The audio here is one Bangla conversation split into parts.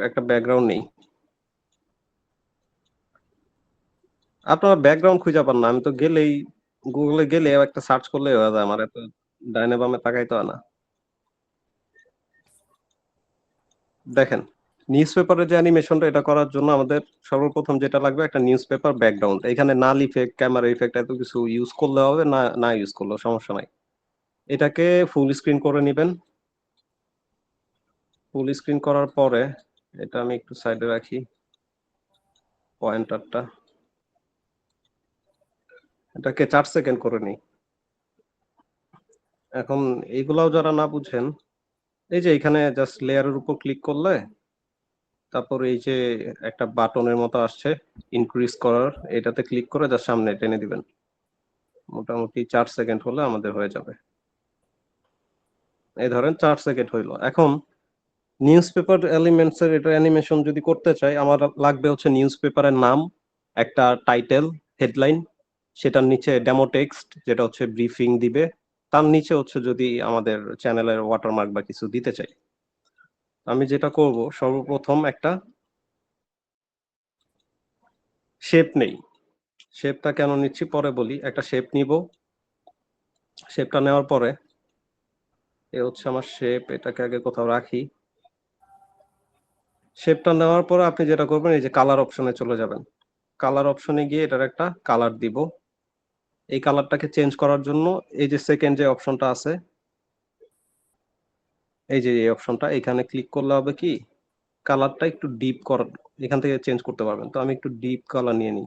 একটা ব্যাকগ্রাউন্ড নেই। আপনারা ব্যাকগ্রাউন্ড খুঁজে পান না। আমি তো গেলেই গুগলে গেলে একটা সার্চ করলেই হয়ে যায়। আমার এত ডাইনে বামে তাকাইতে হয় না। দেখেন, নিউজপেপারের যে অ্যানিমেশনটা এটা করার জন্য আমাদের সর্বপ্রথম যেটা লাগবে একটা নিউজপেপার ব্যাকগ্রাউন্ড। এখানে নাল ইফেক্ট, ক্যামেরা ইফেক্ট এত কিছু ইউজ করলে হবে, না ইউজ করলেও সমস্যা নাই। এটাকে ফুল স্ক্রিন করে নিবেন। ফুল স্ক্রিন করার পরে এটা আমি একটু সাইডে রাখি পয়েন্টারটা। এটাকে 4 সেকেন্ড করে নিই। এখন এইগুলাও যারা না বুঝেন, এই যে এখানে জাস্ট লেয়ারের উপর ক্লিক করলে তারপর এই যে একটা বাটনের মতো আসছে ইনক্রিজ করার, এটাতে ক্লিক করে জাস্ট সামনে টেনে দিবেন। মোটামুটি 4 সেকেন্ড হলে আমাদের হয়ে যাবে। এই ধরেন 4 সেকেন্ড হইলো। এখন নিউজপেপার এলিমেন্টস এর এটা অ্যানিমেশন যদি করতে চাই, আমার লাগবে হচ্ছে নিউজপেপারের নাম, একটা টাইটেল, হেডলাইন, সেটার নিচে ডেমো টেক্সট যেটা হচ্ছে ব্রিফিং দিবে, তার নিচে হচ্ছে যদি আমাদের চ্যানেলের ওয়াটারমার্ক বা কিছু দিতে চাই। আমি যেটা করব সর্বপ্রথম একটা শেপ নেই। শেপটা কেন নিচ্ছি পরে বলি। একটা শেপ নিব। শেপটা নেওয়ার পরে এ হচ্ছে আমার শেপ, এটাকে আগে কোথাও রাখি। শেপটা নেওয়ার পরে আপনি যেটা করবেন এই যে কালার অপশনে চলে যাবেন। কালার অপশনে গিয়ে এটার একটা কালার দিব। এই কালারটাকে চেঞ্জ করার জন্য এই যে সেকেন্ড যে অপশনটা আছে, এই যে এই অপশনটা, এখানে ক্লিক করলে হবে কি কালারটা একটু ডিপ করার, এখান থেকে চেঞ্জ করতে পারবেন। তো আমি একটু ডিপ কালার নিয়ে নিই,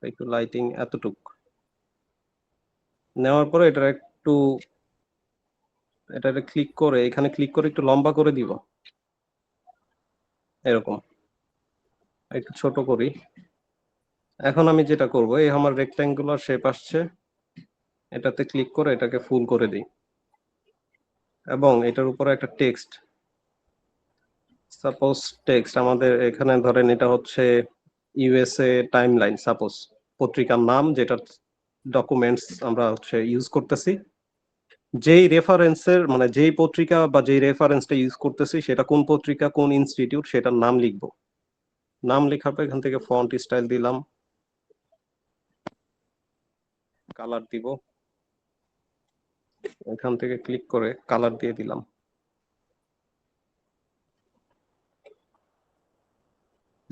একটু লাইটিং এতটুক নেওয়ার পরে এটাতে ক্লিক করে এখানে ক্লিক করে একটু লম্বা করে দিব, এরকম একটু ছোট করি। এখন আমি যেটা করব, এই আমার রেক্ট্যাঙ্গুলার শেপ আসছে, এটাতে ক্লিক করে এটাকে ফুল করে দিই এবং এটার উপরে একটা টেক্সট, সাপোজ টেক্সট আমাদের এখানে ধরেন এটা হচ্ছে ইউএসএ টাইমলাইন, সাপোজ পত্রিকার নাম যেটা ডকুমেন্টস আমরা হচ্ছে ইউজ করতেছি, যেই রেফারেন্সের মানে যেই পত্রিকা বা যেই রেফারেন্সটা ইউজ করতেছি সেটা কোন পত্রিকা কোন ইনস্টিটিউট সেটার নাম লিখবো। নাম লেখার পর এখান থেকে ফন্ট স্টাইল দিলাম, কালার দিব, এখান থেকে ক্লিক করে কালার দিয়ে দিলাম,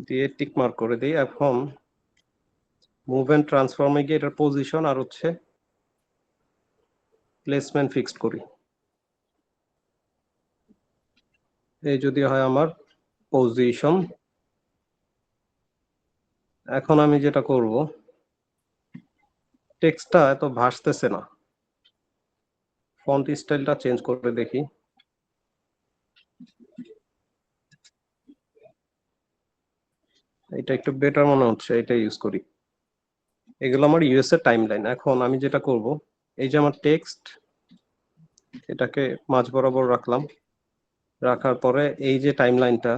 দিয়ে টিক মার্ক করে দিই। এখন মুভ এন্ড ট্রান্সফর্মে গিয়ে এটার পজিশন আর হচ্ছে প্লেসমেন্ট ফিক্সড করি। এই যদি হয় আমার পজিশন। এখন আমি যেটা করব, টেক্সটটা এত ভাসতেছে না, ফন্ট স্টাইলটা চেঞ্জ করে দেখি। এটা একটু বেটার মনে হচ্ছে, এটা ইউজ করি। এগুলো আমার ইউএস এর টাইমলাইন। এখন আমি যেটা করব, এই যে আমার টেক্সট, এটাকে মাঝ বরাবর রাখলাম, রাখার পরে এই যে টাইমলাইনটা,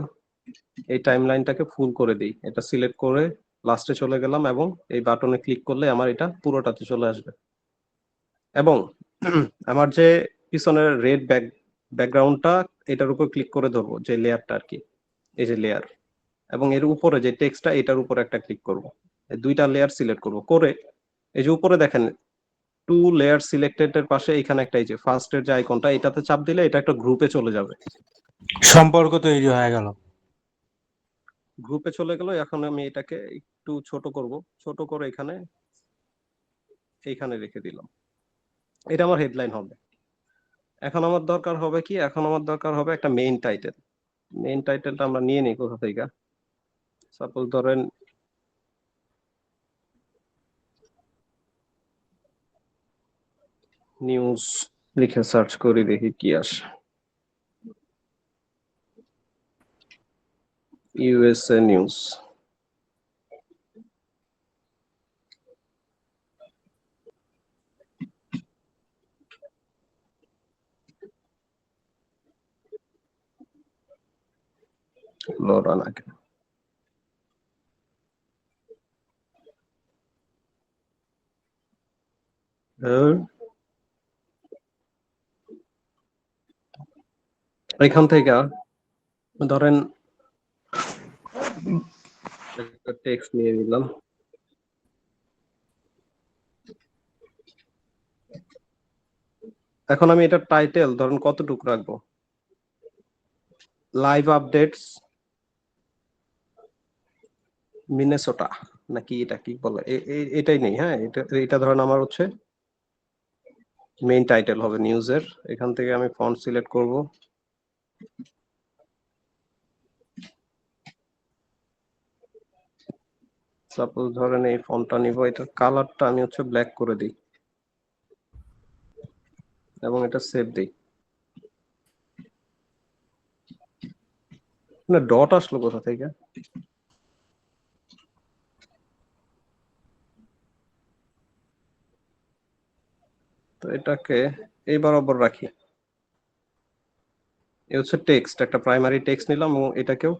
এই টাইমলাইনটাকে ফুল করে দিই। এটা সিলেক্ট করে লাস্টে চলে গেলাম এবং এই বাটনে ক্লিক করলে আমার এটা পুরোটাতে চলে আসবে। এবং আমার যে পিছনের রেড ব্যাকগ্রাউন্ডটা, এটার উপর ক্লিক করে ধরবো, যে লেয়ারটা আর কি, এই যে লেয়ার, এবং এর উপরে যে টেক্সটটা এটার উপরে একটা ক্লিক করব। দুইটা লেয়ার সিলেক্ট করব করে এই যে উপরে দেখেন টু লেয়ার সিলেক্টেড এর পাশে এখানে একটা এই যে ফার্স্ট এর যে আইকনটা, এটাতে চাপ দিলে এটা একটা গ্রুপে চলে যাবে। সম্পর্ক তৈরি হয়ে গেল। গ্রুপে চলে গেল। এখন আমি এটাকে একটু ছোট করব, ছোট করে এইখানে রেখে দিলাম। এটা আমার হেডলাইন হবে। এখন আমার দরকার হবে কি, এখন আমার দরকার হবে একটা মেইন টাইটেল। মেইন টাইটেলটা আমরা নিয়ে নিই কোথা থেকে। সাপোজ ধরেন নিউজ লিখে সার্চ করি, দেখি কি আসে। USA news. লোড আগে। এখান থেকে ধরেন একটা টেক্সট নিয়ে নিলাম, এখন আমি এটা টাইটেল ধরেন কতটুকু রাখবো, লাইভ আপডেটস মিনেসোটা নাকি এটা কি বলে, এটাই নেই। হ্যাঁ, এটা ধরেন আমার হচ্ছে মেইন টাইটেল হবে নিউজের। এখান থেকে আমি ফন্ট সিলেক্ট করব, সাপোজ ধরেন এই ফন্টটা নিব, এটার কালারটা আমি হচ্ছে ব্ল্যাক করে দিই এবং এটা সেভ দিই। না, ডট আসলো কোথা থেকে? তো এটাকে এই বরাবর রাখি। এ হচ্ছে টেক্সট, একটা প্রাইমারি টেক্সট নিলাম এবং এটাকেও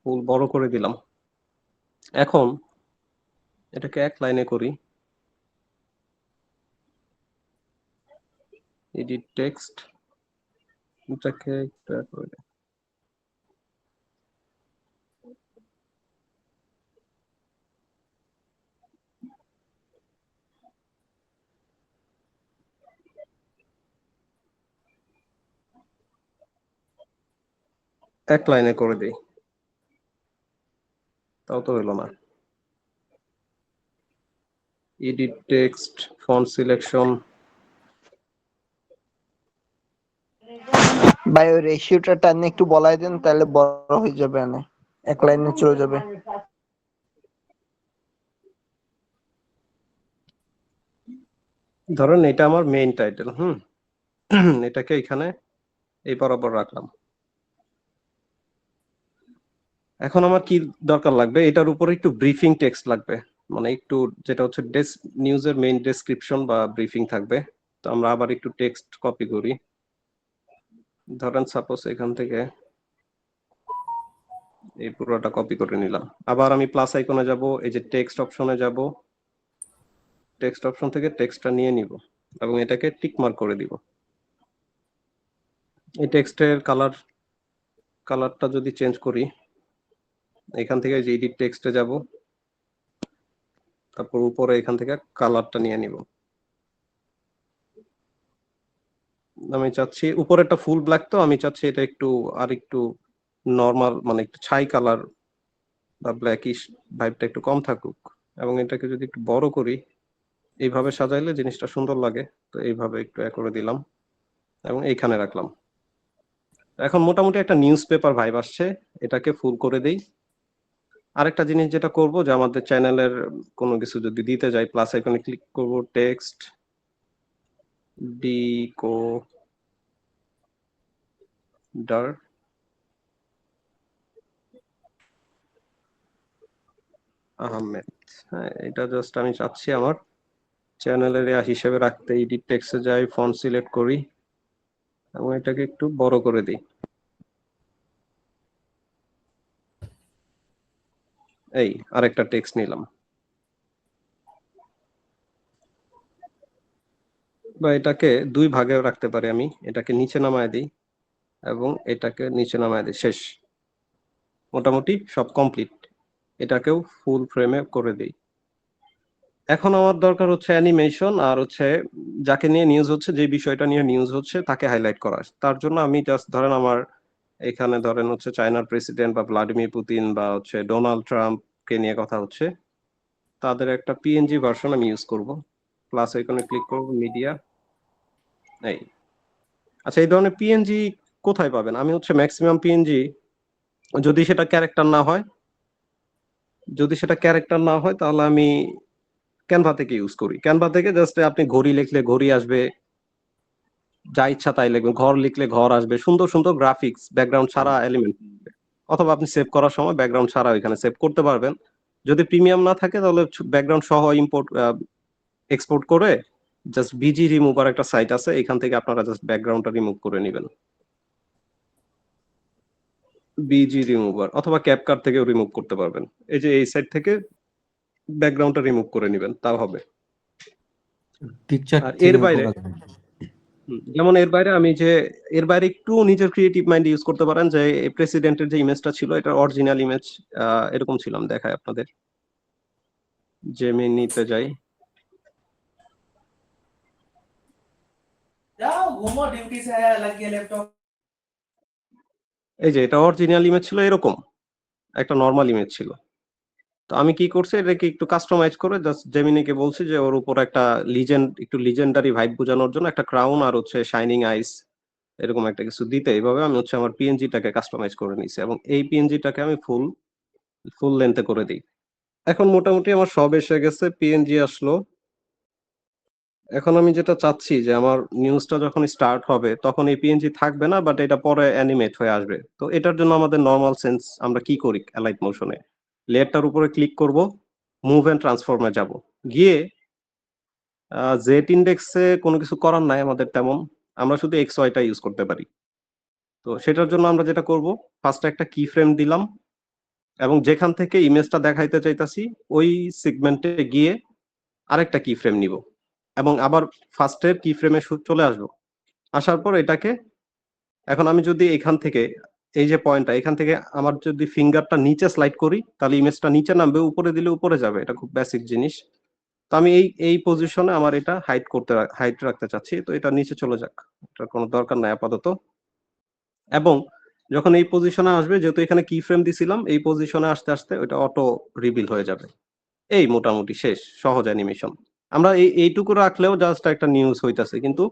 ফুল বড় করে দিলাম। এখন এটাকে এক লাইনে করি, এডিট টেক্সট, এটাকে এক লাইনে করে দিই, তাও তো হলো না। এডিট টেক্সট, ফন্ট সিলেকশন, ভাই ওই রেশিওটা টানে একটু বলাই দেন, তাহলে বড় হয়ে যাবে, না এক লাইনে চলে যাবে। ধরেন এটা আমার মেইন টাইটেল। এটাকে এখানে এই বরাবর রাখলাম। এখন আমার কি দরকার লাগবে, এটার উপরে একটু ব্রিফিং টেক্সট লাগবে, মানে একটু যেটা হচ্ছে নিউজের মেইন ডেসক্রিপশন বা ব্রিফিং থাকবে। তো আমরা আবার একটু টেক্সট কপি করি, ধরেন সাপোজ এখান থেকে এই পুরোটা কপি করে নিলাম। আবার আমি প্লাস আইকনে যাব, এই যে টেক্সট অপশনে যাব, টেক্সট অপশন থেকে টেক্সটটা নিয়ে নিব এবং এটাকে টিক মার্ক করে দিব। এই টেক্সটের কালারটা যদি চেঞ্জ করি, এখান থেকে যে এডিট টেক্সটে যাব, তারপর উপরে এখান থেকে কালারটা নিয়ে নিব। আমি চাচ্ছি উপরেরটা ফুল ব্ল্যাক, তো আমি চাচ্ছি এটা একটু আর একটু নরমাল, মানে একটু ছাই কালার বা ব্ল্যাকিশ ভাইবটা একটু কম থাকুক। এবং এটাকে যদি একটু বড় করি, এইভাবে সাজাইলে জিনিসটা সুন্দর লাগে। তো এইভাবে একটু করে দিলাম এবং এইখানে রাখলাম। এখন মোটামুটি একটা নিউজ পেপার ভাইব আসছে, এটাকে ফুল করে দেই। আরেকটা জিনিস যেটা করব, যে আমাদের চ্যানেলের কোনো কিছু যদি দিতে যাই, প্লাস আইকনে ক্লিক করব, টেক্সট ডিকোডার আহমেদ। হ্যাঁ, এটা জাস্ট আমি চাচ্ছি আমার চ্যানেলের হিসেবে রাখতে। এডিট টেক্সটে যাই, ফন্ট সিলেক্ট করি এবং এটাকে একটু বড় করে দিই। এই আরেকটা টেক্সট নিলাম, বা এটাকে দুই ভাগে রাখতে পারি আমি। এটাকে নিচে নামায় দিই এবং এটাকে নিচে নামায় দিই। শেষ, মোটামুটি সব কমপ্লিট। এটাকেও ফুল ফ্রেমে করে দিই। এখন আমার দরকার হচ্ছে অ্যানিমেশন, আর হচ্ছে যাকে নিয়ে নিউজ হচ্ছে, যে বিষয়টা নিয়ে নিউজ হচ্ছে তাকে হাইলাইট করা। তার জন্য আমি জাস্ট ধরেন আমার এখানে ধরেন হচ্ছে চায়নার প্রেসিডেন্ট বা ভ্লাদিমির পুতিন বা হচ্ছে ডোনাল্ড ট্রাম্প কে নিয়ে কথা হচ্ছে, তাদের একটা পিএনজি ভার্সন আমি ইউজ করব। প্লাস আইকনে ক্লিক করব, মিডিয়া। এই আচ্ছা, এই ধরনের পিএনজি কোথায় পাবেন? আমি হচ্ছে ম্যাক্সিমাম পিএনজি, যদি সেটা ক্যারেক্টার না হয়, তাহলে আমি ক্যানভা থেকে ইউজ করি। ক্যানভা থেকে জাস্ট আপনি ঘড়ি লিখলে ঘড়ি আসবে, যা ইচ্ছা তাই লিখবেন, ঘর লিখলে ঘর আসবে, সুন্দর সুন্দর গ্রাফিক্স, ব্যাকগ্রাউন্ড ছাড়া এলিমেন্ট। অথবা আপনি সেভ করার সময় ব্যাকগ্রাউন্ড ছাড়া এখানে সেভ করতে পারবেন। যদি প্রিমিয়াম না থাকে তাহলে ব্যাকগ্রাউন্ড সহ ইম্পোর্ট এক্সপোর্ট করে জাস্ট বিজি রিমুভার একটা সাইট আছে, এখান থেকে আপনারা জাস্ট ব্যাকগ্রাউন্ডটা রিমুভ করে নেবেন। বিজি রিমুভার অথবা ক্যাপকাট থেকেও রিমুভ করতে পারবেন। এই যে এই সাইট থেকে ব্যাকগ্রাউন্ডটা রিমুভ করে নেবেন, তাও হবে। পিকচার আর এর থেকেও বাইরে করা যাবে। যেমন এর বাইরে একটু নিজের ক্রিয়েটিভ মাইন্ড ইউজ করতে পারেন, যে প্রেসিডেন্টের যে ইমেজটা ছিল এটা অরিজিনাল ইমেজ এরকম ছিলাম, দেখায় আপনাদের। জেমিনিতে যাই, जाओ घूमो, ड्यूटी से आया लग गया लैपटॉप। এই যে এটা অরিজিনাল ইমেজ ছিল, এরকম একটা নর্মাল ইমেজ ছিল। তো আমি কি করছি, এটাকে একটু কাস্টমাইজ করে জাস্ট জেমিনিকে বলছি যে ওর উপর একটা একটু লিজেন্ডারি ভাইব বোঝানোর জন্য একটা ক্রাউন আর হচ্ছে শাইনিং আইস এরকম একটা কিছু দিতে, এইভাবে আমি হচ্ছে আমার পিএনজিটাকে কাস্টমাইজ করে নিয়েছি এবং এই পিএনজিটাকে আমি ফুল লেন্থে করে দিই। এখন মোটামুটি আমার সব এসে গেছে, পিএনজি আসলো। এখন আমি যেটা চাচ্ছি যে আমার নিউজটা যখন স্টার্ট হবে তখন এই পিএনজি থাকবে না, বাট এটা পরে অ্যানিমেট হয়ে আসবে। তো এটার জন্য আমাদের নর্মাল সেন্স আমরা কি করি, অ্যালাইট মোশনে লেয়ারটার উপরে ক্লিক করব, মুভ এন্ড ট্রান্সফর্মে যাব, গিয়ে জেড ইন্ডেক্সে কোনো কিছু করার নাই আমাদের তেমন, আমরা শুধু এক্স ওয়াইটা ইউজ করতে পারি। তো সেটার জন্য আমরা যেটা করব, ফার্স্টে একটা কি ফ্রেম দিলাম এবং যেখান থেকে ইমেজটা দেখাইতে চাইতাছি ওই সেগমেন্টে গিয়ে আরেকটা কি ফ্রেম নিব এবং আবার ফার্স্টের কি ফ্রেমে চলে আসবো। আসার পর এটাকে, এখন আমি যদি এখান থেকে এই যে পয়েন্টটা, এখান থেকে আমার যদি ফিঙ্গারটা নিচে স্লাইড করি তাহলে ইমেজটা নিচে নামবে, উপরে দিলে উপরে যাবে, এটা খুব বেসিক জিনিস। তো আমি এই পজিশনে আমার এটা হাইট রাখতে চাচ্ছি, তো এটা নিচে চলে যাক, এটার কোনো দরকার নাই আপাতত। এবং যখন এই পজিশনে আসবে, যেহেতু এখানে কি ফ্রেম দিছিলাম, এই পজিশনে আসতে আসতে ওটা অটো রিভিল হয়ে যাবে। এই মোটামুটি শেষ, সহজ অ্যানিমেশন। আমরা এইটুকু রাখলেও জাস্ট একটা নিউজ হইতাছে, কিন্তু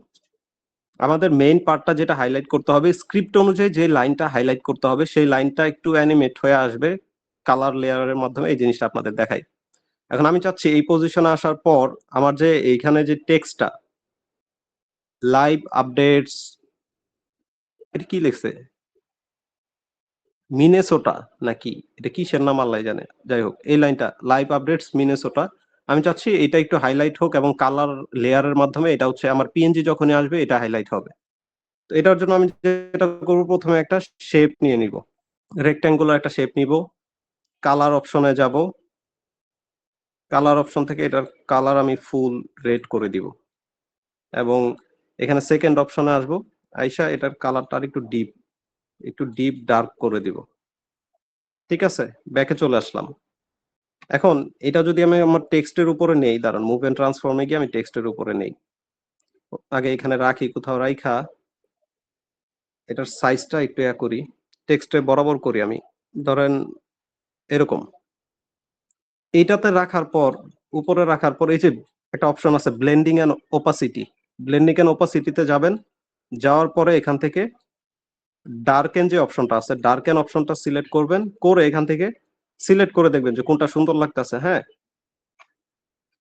আমাদের মেইন পার্টটা যেটা হাইলাইট করতে হবে, স্ক্রিপ্ট অনুযায়ী যে লাইনটা হাইলাইট করতে হবে সেই লাইনটা একটু অ্যানিমেট হয়ে আসবে কালার লেয়ারের মাধ্যমে। এই জিনিসটা আপনাদের দেখাই। এখন আমি চাচ্ছি এই পজিশনে আসার পর আমার যে এইখানে যে টেক্সটটা লাইভ আপডেটস, এটা কি লিখছে, মিনেসোটা নাকি এটা কিসের নাম আল্লাহ জানে, যাই হোক এই লাইনটা লাইভ আপডেটস মিনেসোটা, আমি চাচ্ছি এটা একটু হাইলাইট হোক এবং কালার লেয়ারের মাধ্যমে এটা হচ্ছে আমার পিএনজি যখনই আসবে এটা হাইলাইট হবে। তো এটার জন্য আমি যেটা করব, প্রথমে একটা শেপ নিয়ে নিব, রেক্ট্যাঙ্গুলার একটা শেপ নিব, কালার অপশনে যাব, কালার অপশন থেকে এটার কালার আমি ফুল রেড করে দিব এবং এখানে সেকেন্ড অপশনে আসব, আইসা এটার কালারটা একটু ডিপ ডার্ক করে দিব। ঠিক আছে, ব্যাকে চলে আসলাম। এখন এটা যদি আমি আমার টেক্সটের উপরে নেই, দাঁড়ান মুভ এন্ড ট্রান্সফর্মে গিয়ে আমি টেক্সটের উপরে নেই, আগে এখানে রাখি কোথাও রাইখা এটার সাইজটা একটু করি, টেক্সটে বরাবর করি আমি, ধরেন এরকম। এইটাতে রাখার পর, উপরে রাখার পর এই যে একটা অপশন আছে blending and opacity, blending and ওপাসিটিতে যাবেন, যাওয়ার পরে এখান থেকে ডার্কেন যে অপশনটা আছে, ডার্কেন অপশনটা সিলেক্ট করবেন, করে এখান থেকে সিলেক্ট করে দেখবেন যে কোনটা সুন্দর লাগতেছে। হ্যাঁ,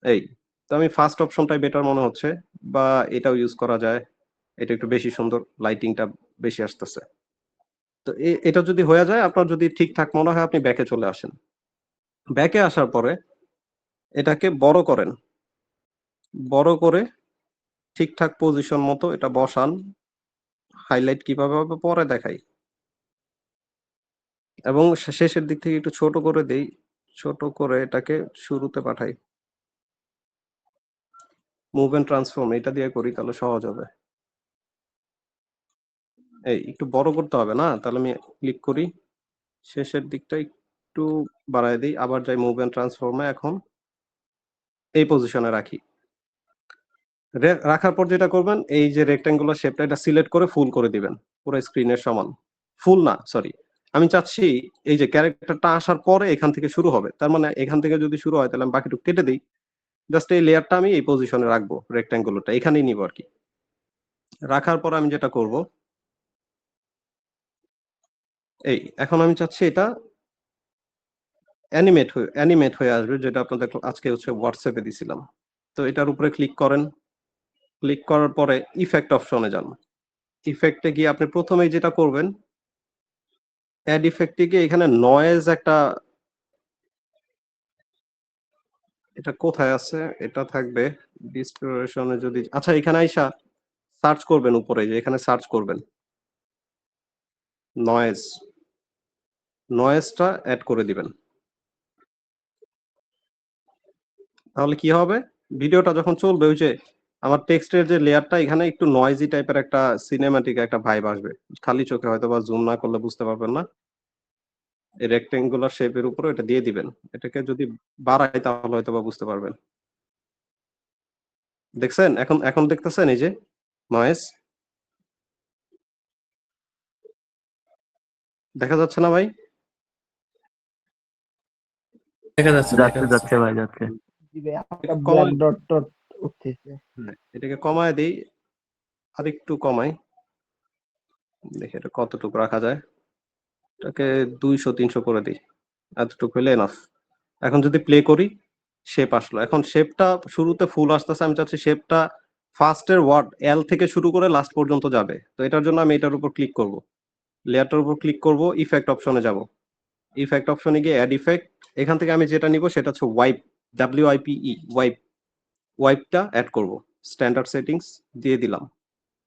এই তো আমি ফার্স্ট অপশনটাই বেটার মনে হচ্ছে, বা এটাও ইউজ করা যায়, এটা একটু বেশি সুন্দর, লাইটিংটা বেশি আসতেছে। তো এটা যদি হয়ে যায়, আপনার যদি ঠিকঠাক মনে হয় আপনি ব্যাকে চলে আসেন। ব্যাকে আসার পরে এটাকে বড় করেন, বড় করে ঠিকঠাক পজিশন মতো এটা বসান। হাইলাইট কিভাবে হবে পরে দেখাই, এবং শেষের দিক থেকে একটু ছোট করে দেই, ছোট করে এটাকে শুরুতে পাঠাই। মুভ এন্ড ট্রান্সফর্ম এটা দিয়ে করি, তাহলে সহজ হবে। এই একটু বড় করতে হবে না, তাহলে আমি ক্লিক করি, শেষের দিকটা একটু বাড়ায় দিই, আবার যাই মুভ এন্ড ট্রান্সফর্মে, এখন এই পজিশনে রাখি। রাখার পর যেটা করবেন, এই যে রেক্ট্যাঙ্গুলার শেপটা এটা সিলেক্ট করে ফুল করে দিবেন, পুরো স্ক্রিনের সমান। ফুল না, সরি, আমি চাচ্ছি এই যে ক্যারেক্টারটা আসার পরে এখান থেকে শুরু হবে, তার মানে এখান থেকে যদি শুরু হয় তাহলে আমি বাকিটুকু কেটে দিই, জাস্ট এই লেয়ারটা আমি এই পজিশনে রাখবো, রেক্ট্যাঙ্গুলারটা এখানেই নিব আর কি। রাখার পর আমি যেটা করব, এই এখন আমি চাচ্ছি এটা অ্যানিমেট হয়ে আসবে, যেটা আপনাদের আজকে হচ্ছে হোয়াটসঅ্যাপে দিছিলাম। তো এটার উপরে ক্লিক করেন, ক্লিক করার পরে ইফেক্ট অপশনে যান, ইফেক্টে গিয়ে আপনি প্রথমেই যেটা করবেন, অ্যাড ইফেক্টে গিয়ে এখানে নয়েজ একটা, এটা কোথায় আছে, এটা থাকবে ডিসক্রিপশনে, যদি আচ্ছা এখানে আইসা সার্চ করবেন, উপরে যে এখানে সার্চ করবেন নয়েজ, নয়েজটা অ্যাড করে দিবেন। তাহলে কি হবে, ভিডিওটা যখন চলবে ওই যে আমার টেক্সটের যে লেয়ারটা এখানে একটু নয়েজি টাইপের একটা সিনেম্যাটিক একটা ভাইব আসবে। খালি চোখে হয়তো বা জুম না করলে বুঝতে পারবেন না। এই রেক্টেঙ্গুলার শেপের উপরে এটা দিয়ে দিবেন। এটাকে যদি বাড়াই তাহলে হয়তো বা বুঝতে পারবেন। দেখছেন? এখন দেখতেছেন এই যে নয়েজ? দেখা যাচ্ছে না ভাই? দেখা যাচ্ছে দেখা যাচ্ছে যাচ্ছে যাচ্ছে ভাই যাচ্ছে। জি ভাই, একটা এটা ব্ল্যাক কমায়, ডট ডট উঠতেছে। হ্যাঁ, এটাকে কমায় দেই, আরেকটু কমাই। দেখি এটা কতটুকু রাখা যায়। এটাকে 200-300 করে দিই। এতটুকু হলে এনাফ। এখন যদি প্লে করি, শেপ আসলো। এখন শেপটা শুরুতে ফুল আসতেছে, আমি চাচ্ছি শেপটা ফার্স্টের ওয়ার্ড এল থেকে শুরু করে লাস্ট পর্যন্ত যাবে। তো এটার জন্য আমি এটার উপর ক্লিক করব। লেয়ারটার উপর ক্লিক করব, ইফেক্ট অপশনে যাব। ইফেক্ট অপশনে গিয়ে অ্যাড ইফেক্ট, এখান থেকে আমি যেটা নিব সেটা হচ্ছে ওয়াইপ, WIPE, ওয়াইপ। ওয়াইপটা অ্যাড করব। স্ট্যান্ডার্ড সেটিংস দিয়ে দিলাম।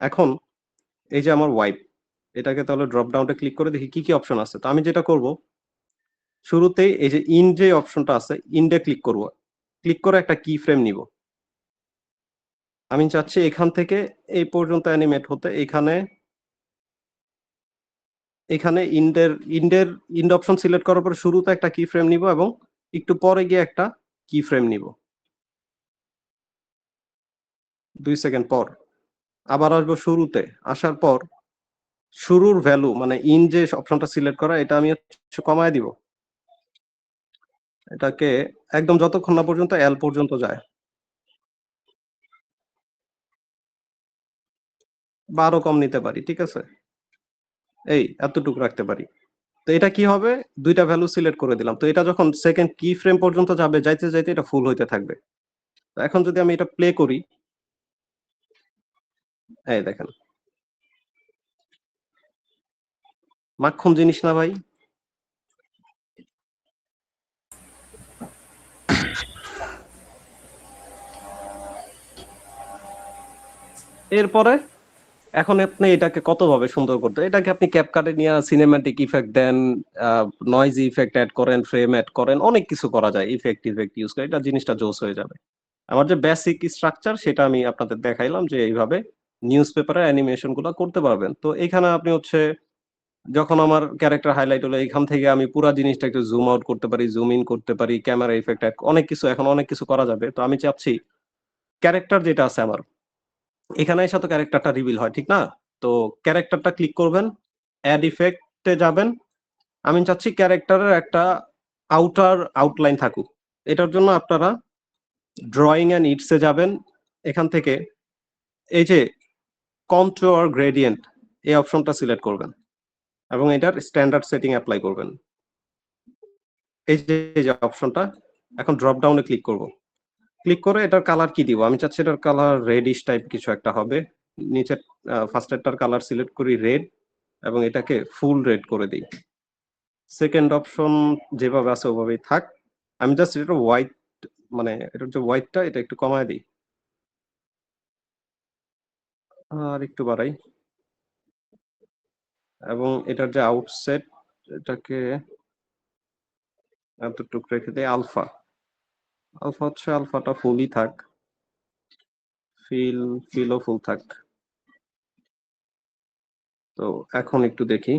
এখন এই যে আমার ওয়াইপ, এটাকে তাহলে ড্রপ ডাউনে ক্লিক করে দেখি কি কি অপশন আছে। তো আমি যেটা করব, শুরুতেই এই যে ইন যে অপশনটা আছে, ইন্ডে ক্লিক করব। ক্লিক করে একটা কি ফ্রেম নিব। আমি চাচ্ছি এখান থেকে এই পর্যন্ত অ্যানিমেট হতে। এখানে ইন্ড অপশন সিলেক্ট করার পর শুরুতে একটা কি ফ্রেম নিব এবং একটু পরে গিয়ে একটা কি ফ্রেম নিব 2 সেকেন্ড পর। আবার আসবো শুরুতে, আসার পর শুরুর ভ্যালু মানে ইন যে অপশনটা সিলেক্ট করা, এটা আমি হচ্ছে কমায় দিব। এটাকে একদম যতক্ষণ না পর্যন্ত এল পর্যন্ত যায়, 12 কম নিতে পারি, ঠিক আছে? এই এতটুকু রাখতে পারি। তো এটা কি হবে, দুইটা ভ্যালু সিলেক্ট করে দিলাম। তো এটা যখন সেকেন্ড কি ফ্রেম পর্যন্ত যাবে, যাইতে যাইতে এটা ফুল হইতে থাকবে। তো এখন যদি আমি এটা প্লে করি, এই দেখেন, মাখন জিনিস না ভাই? এরপরে এখন আপনি এটাকে কতভাবে সুন্দর করতে, এটাকে আপনি ক্যাপকাটে নিয়ে সিনেম্যাটিক ইফেক্ট দেন, নয়েজি ইফেক্ট অ্যাড করেন, ফ্রেম অ্যাড করেন, অনেক কিছু করা যায় ইফেক্ট ইউজ করে। এটা জিনিসটা জোস হয়ে যাবে। আমার যে বেসিক স্ট্রাকচার সেটা আমি আপনাদের দেখাইলাম যে এইভাবে নিউজ পেপারে অ্যানিমেশন গুলো করতে পারবেন। তো এখানে আপনি হচ্ছে যখন আমার ক্যারেক্টার হাইলাইট হলো, এখান থেকে আমি পুরো জিনিসটা একটু জুম আউট করতে পারি, জুম ইন করতে পারি, ক্যামেরা ইফেক্ট অনেক কিছু, এখন অনেক কিছু করা যাবে। তো আমি চাচ্ছি ক্যারেক্টার যেটা আছে আমার, এখানে এসে তো ক্যারেক্টারটা রিভিল হয়, ঠিক না? তো ক্যারেক্টারটা ক্লিক করবেন, অ্যাড ইফেক্টে যাবেন। আমি চাচ্ছি ক্যারেক্টারের একটা আউটার আউটলাইন থাকুক। এটার জন্য আপনারা ড্রয়িং এন্ড ইটসে যাবেন। এখান থেকে এই যে কন্ট্রোল গ্রেডিয়েন্ট, এই অপশনটা সিলেক্ট করবেন এবং এটার স্ট্যান্ডার্ড সেটিং অ্যাপ্লাই করবেন। এই যে অপশনটা, এখন ড্রপ ডাউনে ক্লিক করব। ক্লিক করে এটার কালার কি দিব, আমি চাচ্ছি এটার কালার রেডিশ টাইপ কিছু একটা হবে। নিচে ফার্স্টেরটার কালার সিলেক্ট করি রেড এবং এটাকে ফুল রেড করে দিই। সেকেন্ড অপশন যেভাবে আছে ওভাবেই থাক। আমি জাস্ট এটা হোয়াইট, মানে এটার যে হোয়াইটটা এটা একটু কমায় দিই আর একটু বাড়াই, এবং এটার যে আউটসেট এটাকে এতটুকু রেখে দেই। আলফা হচ্ছে আলফাটা ফুলই থাক, ফিলও ফুল থাক। তো এখন একটু দেখি,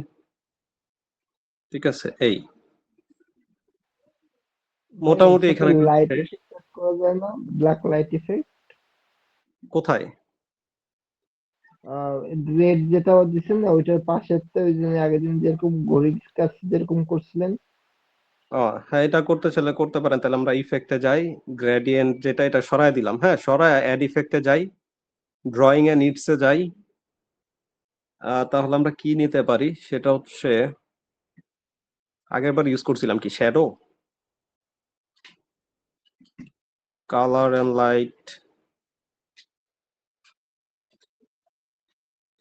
ঠিক আছে? এই মোটামুটি এখানে লাইট শেষ। ইফেক্ট করা যায় না? ব্ল্যাক লাইট ইফেক্ট, কোথায়? রেড যেটা দিচ্ছেন না ওইটার পাশের তো ওই যে আগের দিন যেরকম ঘড়ির কাজ যেরকম করছিলেন। হ্যাঁ, এটা করতে চাইলে করতে পারেন। তাহলে আমরা ইফেক্টে যাই, গ্রেডিয়েন্ট যেটা এটা সরায় দিলাম, হ্যাঁ সরায় অ্যাড ইফেক্টে যাই, ড্রয়িং এ নিডসে যাই। তাহলে আমরা কি নিতে পারি সেটা হচ্ছে, আগের বার ইউজ করছিলাম কি shadow, colour and light,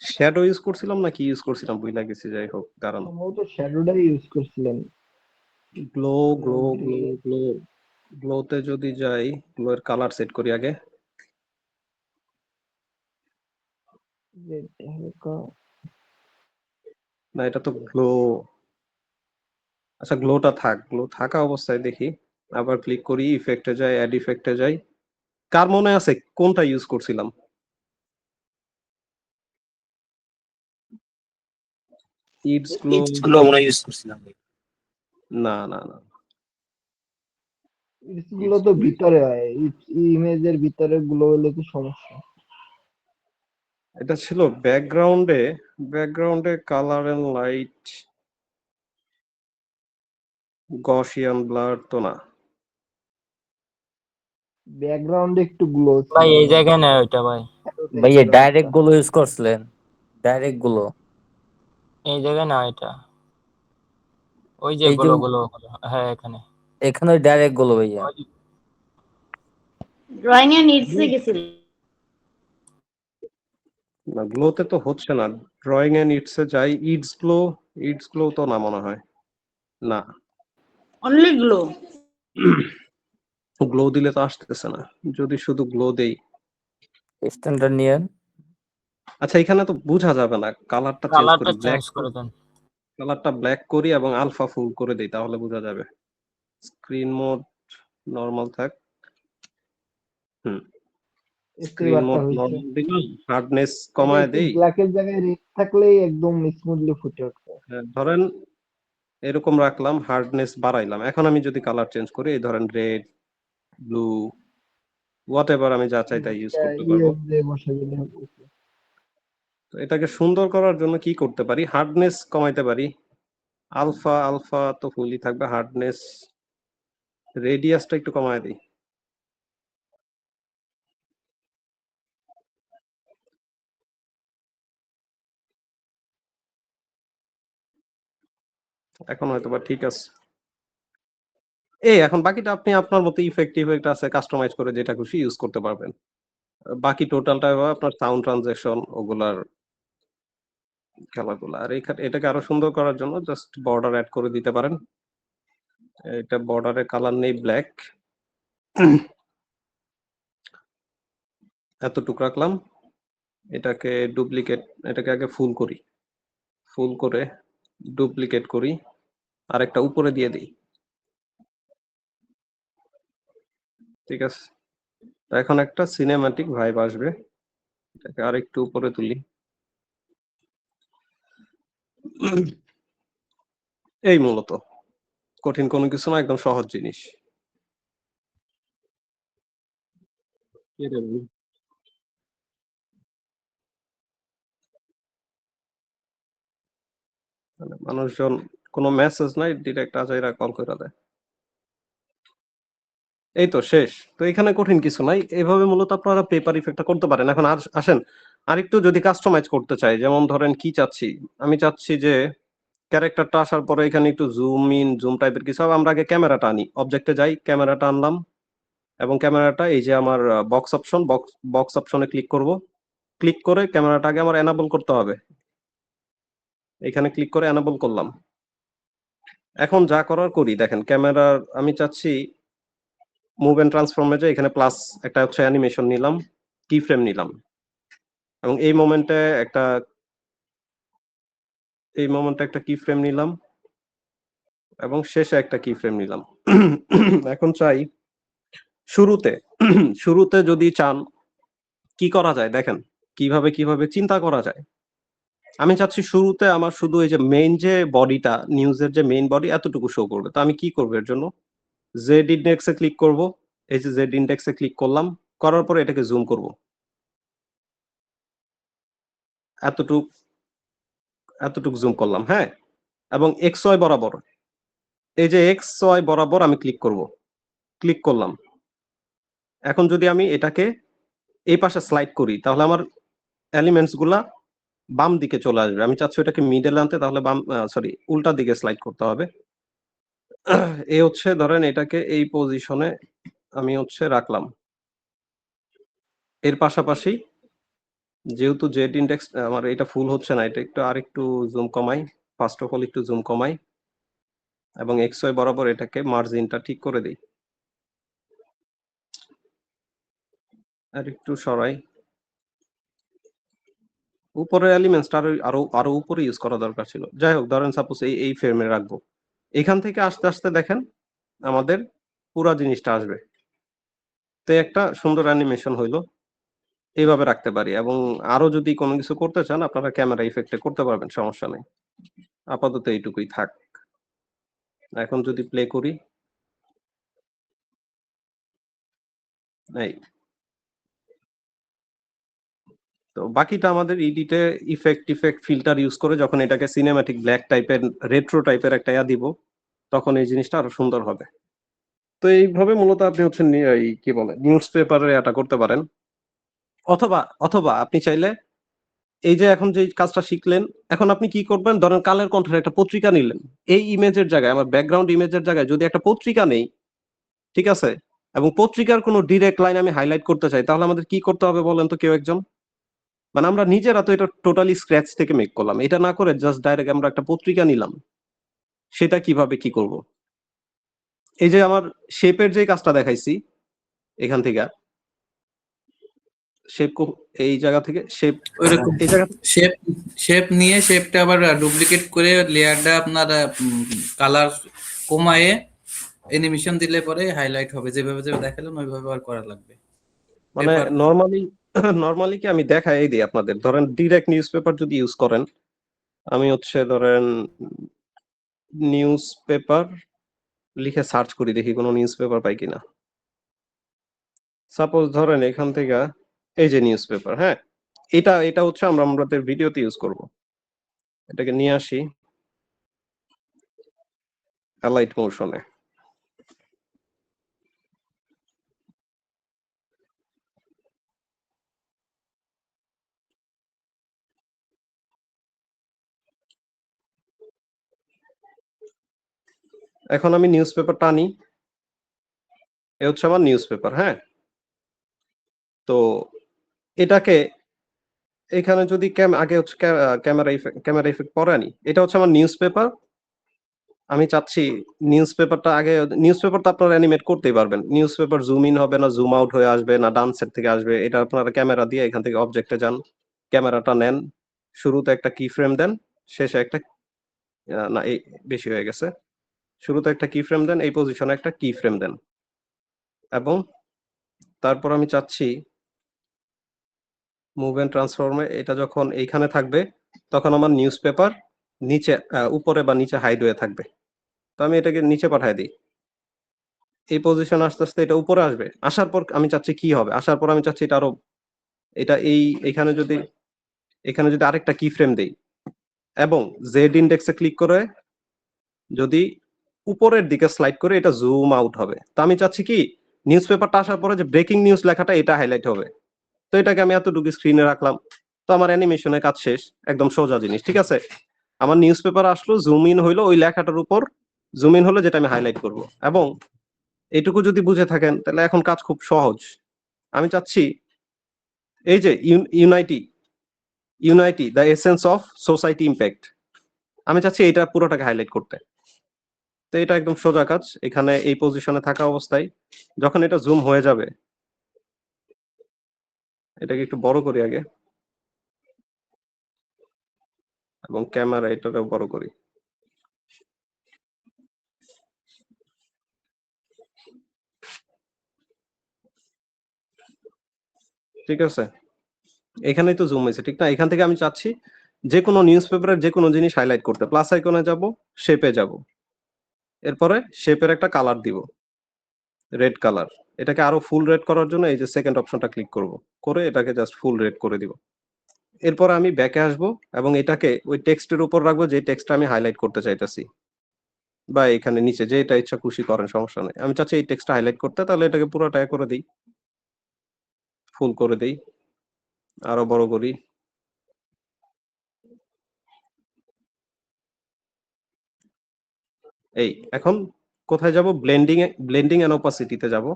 shadow use করছিলাম না কি ইউজ করছিলাম ভুলে গেছি। যাই হোক দাঁড়ান, সম্ভবত শ্যাডোটাই ইউজ করছিলেন। গ্লো গ্লো গ্লো গ্লো গ্লোতে যদি যাই, গ্লো এর কালার সেট করি আগে। রেড হালকা। না এটা তো গ্লো, আচ্ছা গ্লোটা থাক, গ্লো থাকা অবস্থায় দেখি। আবার ক্লিক করি, ইফেক্টে যাই, অ্যাড ইফেক্টে যাই। কার মনে আছে কোনটা ইউজ করছিলাম? ইডস গ্লো গুলো মনে ইউজ করছিলাম। না না না ইটস গুলো তো ভিতরে হয়, ইমেজের ভিতরে গুলো হলে তো সমস্যা। এটা ছিল ব্যাকগ্রাউন্ডে colour and light Gaussian blur তো না। ব্যাকগ্রাউন্ডে একটু গ্লো ভাই ছিল, এই জায়গায় না ওইটা ভাই, ভাইয়া ডাইরেক্ট গুলো ইউজ করছিলেন, ডাইরেক্ট গুলো এই জায়গায় না এটা, ওই যে এই যে গুলো হ্যাঁ এখানে। এখানে ডাইরেক্ট গুলো ভাইয়া। ড্রয়িং এর নিডসে গেছিল। না গ্লোতে তো হচ্ছে না, ড্রয়িং এন্ড ইটসে যাই, ইটস গ্লো তো না মনে হয়, না অনলি গ্লো। গ্লো দিলে তো আসতেছে না, যদি শুধু গ্লো দেই। স্ট্যান্ডার্ড নিয়ে আচ্ছা এখানে তো বোঝা যাবে না, কালারটা চেঞ্জ কালারটা করি, ব্ল্যাক চেঞ্জ করে দেন। কালারটা ব্ল্যাক করি এবং আলফা ফুল করে দেই, তাহলে বোঝা যাবে। স্ক্রিন মোড নরমাল থাক। স্ক্রিন মোড নরমাল দিলাম, হার্ডনেস কমায় দেই। ব্ল্যাকের জায়গায় রেড থাকলেই একদম স্মুথলি ফুটে উঠবে। ধরেন এরকম রাখলাম, হার্ডনেস বাড়াইলাম। এখন আমি যদি কালার চেঞ্জ করি, এই ধরেন রেড, ব্লু, হোয়াটএভার, আমি যা চাই তাই ইউজ করতে পারবো। তো এটাকে সুন্দর করার জন্য কি করতে পারি, হার্ডনেস কমাইতে পারি। আলফা তো ফুলই থাকবে, হার্ডনেস রেডিয়াসটা একটু কমায় দিই। এখন হয়তোবা ঠিক আছে। এখন বাকিটা আপনি আপনার মতো ইফেক্ট আছে কাস্টমাইজ করে যেটা খুশি ইউজ করতে পারবেন। বাকি টোটালটা আপনার সাউন্ড ট্রানজ্যাকশন ওগুলার খেলাগুলা। আর এটাকে আরো সুন্দর করার জন্য জাস্ট বর্ডার অ্যাড করে দিতে পারেন। এটা বর্ডারের কালার নেই ব্ল্যাক, এতটুকু রাখলাম। এটাকে এটাকে আগে ফুল করি, ফুল করে ডুপ্লিকেট করি, আর একটা উপরে দিয়ে দিই। ঠিক আছে, এখন একটা সিনেম্যাটিক ভাইব আসবে। এটাকে আরেকটু উপরে তুলি। এই মূলত কঠিন কোনো কিছু না, একদম সহজ জিনিস। মানুষজন কোনো মেসেজ নাই, ডিরেক্ট আজাইরা কল করে দেয়। এই তো শেষ। তো এখানে কঠিন কিছু নাই, এইভাবে মূলত আপনারা পেপার ইফেক্টটা করতে পারেন। এখন আসেন আরেকটু যদি কাস্টমাইজ করতে চাই, যেমন ধরেন কি চাচ্ছি, আমি চাচ্ছি যে ক্যারেক্টারটা আসার পরে এখানে একটু জুম ইন জুম টাইপের কিছু হবে। আমরা আগে ক্যামেরাটা আনি, অবজেক্টে যাই, ক্যামেরাটা আনলাম, এবং ক্যামেরাটা এই যে আমার বক্স অপশনে ক্লিক করব। ক্লিক করে ক্যামেরাটা আগে আমার এনাবল করতে হবে। এখানে ক্লিক করে এনাবল করলাম। এখন যা করার করি, দেখেন ক্যামেরার আমি চাচ্ছি মুভ এন্ড ট্রান্সফর্মে যে এখানে প্লাস একটা হচ্ছে অ্যানিমেশন নিলাম, কি ফ্রেম নিলাম, এবং এই মোমেন্টে একটা কি ফ্রেম নিলাম, এবং শেষে একটা কি ফ্রেম নিলাম। এখন চাই শুরুতে যদি চান কি করা যায়, দেখেন কিভাবে চিন্তা করা যায়। আমি চাচ্ছি শুরুতে আমার শুধু এই যে মেইন যে বডিটা, নিউজের যে মেইন বডি এতটুকু শো করবে। তো আমি কি করবো এর জন্য, জেড ইন্ডেক্সে ক্লিক করব। এই যে জেড ইন্ডেক্সে ক্লিক করলাম, করার পরে এটাকে জুম করব এতটুক জুম করলাম, হ্যাঁ। এবং এক্স ওয়াই বরাবর, এই যে এক্স ওয়াই বরাবর আমি ক্লিক করলাম। এখন যদি আমি এটাকে এই পাশে স্লাইড করি, তাহলে আমার এলিমেন্টস গুলা বাম দিকে চলে আসবে। আমি চাচ্ছি এটাকে মিডল আনতে, তাহলে উল্টা দিকে স্লাইড করতে হবে। এই হচ্ছে ধরেন এটাকে এই পজিশনে আমি রাখলাম। এর পাশাপাশি যেহেতু জেড ইন্ডেক্স আমার এটা ফুল হচ্ছে না, এটা আরেকটু জুম কমাই, ফার্স্ট অফ অল একটু জুম কমাই, এবং এক্স ওয়াই বরাবর এটাকে মার্জিনটা ঠিক করে দিই, আর একটু সরাই। উপরের এলিমেন্টসটা আরো উপরে ইউজ করা দরকার ছিল। যাই হোক, ধরেন সাপোজ এই ফ্রেমে রাখবো। এখান থেকে আস্তে আস্তে দেখেন আমাদের পুরো জিনিসটা আসবে। তো একটা সুন্দর অ্যানিমেশন হইলো। এইভাবে রাখতে পারি, এবং আরো যদি কোনো কিছু করতে চান আপনারা ক্যামেরা ইফেক্টে করতে পারবেন, সমস্যা নেই। আপাতত এইটুকুই থাক। এখন যদি প্লে করি, এই তো বাকিটা আমাদের এডিটে ইফেক্ট ফিল্টার ইউজ করে যখন এটাকে সিনেম্যাটিক ব্ল্যাক টাইপের রেট্রো টাইপের একটা দিব, তখন এই জিনিসটা আরো সুন্দর হবে। তো এইভাবে মূলত আপনি হচ্ছে এই কি বলে নিউজ পেপারে এটা করতে পারেন, অথবা অথবা আপনি চাইলে এই যে এখন যে কাজটা শিখলেন, এখন আপনি কি করবেন, ধরেন কালের কণ্ঠের একটা পত্রিকা নিলেন, এই ইমেজের জায়গায়, আমার ব্যাকগ্রাউন্ড ইমেজের জায়গায় যদি একটা পত্রিকা নেই, ঠিক আছে, এবং পত্রিকার কোনো ডিরেক্ট লাইন আমি হাইলাইট করতে চাই, তাহলে আমাদের কি করতে হবে বলেন তো কেউ একজন? মানে আমরা নিজেরা তো এটা টোটালি স্ক্র্যাচ থেকে মেক করলাম, এটা না করে জাস্ট ডাইরেক্ট আমরা একটা পত্রিকা নিলাম, সেটা কিভাবে কি করব? এই যে আমার শেপের যে কাজটা দেখাইছি, এখান থেকে শেপ, এই জায়গা থেকে শেপ, ওইরকম এই জায়গা শেপ নিয়ে শেপটা আবার ডুপ্লিকেট করে লেয়ারটা আপনার কালার কমায়ে অ্যানিমেশন দিলে পরে হাইলাইট হবে, যেভাবে দেখালেন ওইভাবে আর করা লাগবে। মানে পেপার নরমালি কি আমি দেখাই দিই আপনাদের, ধরেন ডিরেক্ট নিউজ পেপার যদি ইউজ করেন, আমি হচ্ছে ধরেন নিউজ পেপার লিখে সার্চ করি, দেখি কোনো নিউজ পেপার পাই কিনা। সাপোজ ধরেন এখান থেকে এই যে নিউজ পেপার, হ্যাঁ, এটা হচ্ছে আমরা আমাদের ভিডিওতে ইউজ করব। এটাকে নিয়ে আসি অ্যালাইট মোশনে। এখন আমি নিউজ পেপারটা আনি, এ হচ্ছে আমার নিউজ পেপার, হ্যাঁ। তো এটাকে এখানে যদি আগে হচ্ছে ক্যামেরা ইফেক্ট পরে আনি, এটা হচ্ছে আমার নিউজ পেপার। আমি চাচ্ছি নিউজ পেপারটা আগে, নিউজ পেপারটা আপনারা অ্যানিমেট করতেই পারবেন, নিউজ পেপার জুম ইন হবে না জুম আউট হয়ে আসবে না ডান সাইড থেকে আসবে, এটা আপনারা ক্যামেরা দিয়ে এখান থেকে অবজেক্টে যান, ক্যামেরাটা নেন, শুরুতে একটা কি ফ্রেম দেন, শেষে একটা না এই বেশি হয়ে গেছে, শুরুতে একটা কি ফ্রেম দেন, এই পজিশনে একটা কি ফ্রেম দেন, এবং তারপর আমি চাচ্ছি মুভ এন্ড ট্রান্সফর্মে এটা যখন এইখানে থাকবে, তখন আমার নিউজ পেপার নিচে উপরে বা নিচে হাইড হয়ে থাকবে। তো আমি এটাকে নিচে পাঠিয়ে দিই, এই পজিশন আস্তে আস্তে এটা উপরে আসবে, আসার পর আমি চাচ্ছি কি হবে, আসার পর আমি চাচ্ছি এটা আরো, এটা এখানে যদি আরেকটা কি ফ্রেম দেই এবং জেড ইন্ডেক্সে ক্লিক করে যদি উপরের দিকে স্লাইড করে, এটা জুম আউট হবে। তো আমি চাচ্ছি কি নিউজ পেপারটা আসার পরে যে ব্রেকিং নিউজ লেখাটা এটা হাইলাইট হবে। তো এটাকে আমি এতটুকু স্ক্রিনে রাখলাম, তো আমার অ্যানিমেশনের কাজ শেষ, একদম সোজা জিনিস, ঠিক আছে। আমার নিউজ পেপার আসলো, জুম ইন হইলো ওই লেখাটার উপর, জুম ইন হলো যেটা আমি হাইলাইট করব, এবং এইটুকু যদি বুঝে থাকেন তাহলে এখন কাজ খুব সহজ। আমি চাচ্ছি এই যে unity the essence of society impact, আমি চাচ্ছি এটা পুরোটাকে হাইলাইট করতে। তো এটা একদম সোজা কাজ, এখানে এই পজিশনে থাকা অবস্থায় যখন এটা জুম হয়ে যাবে, এটাকে একটু বড় করি আগে, এবং ক্যামেরা এটাকে বড় করি। ঠিক আছে, এখানেই তো জুম হয়েছে, ঠিক না? এখান থেকে আমি চাচ্ছি যে কোনো নিউজ পেপারের যে কোনো জিনিস হাইলাইট করতে, প্লাস আইকনে যাব, শেপে যাব, এরপরে শেপের একটা কালার দিব, রেড কালার। এটাকে আরো ফুল রেড করার জন্য এই যে সেকেন্ড অপশনটা ক্লিক করব, করে এটাকে জাস্ট ফুল রেড করে দিব। এরপর আমি ব্যাকে আসব এবং এটাকে ওই টেক্সটের উপর রাখবো যে টেক্সটটা আমি হাইলাইট করতে চাইতেছি, বা এখানে নিচে যেটা ইচ্ছা খুশি করেন, সমস্যা নেই। আমি চাচ্ছি এই টেক্সটটা হাইলাইট করতে, তাহলে এটাকে পুরোটা করে দিই, ফুল করে দিই, আরো বড় করি। এই এখন কোথায় যাব, ব্লেন্ডিং এন্ড ওপাসিটিতে যাব,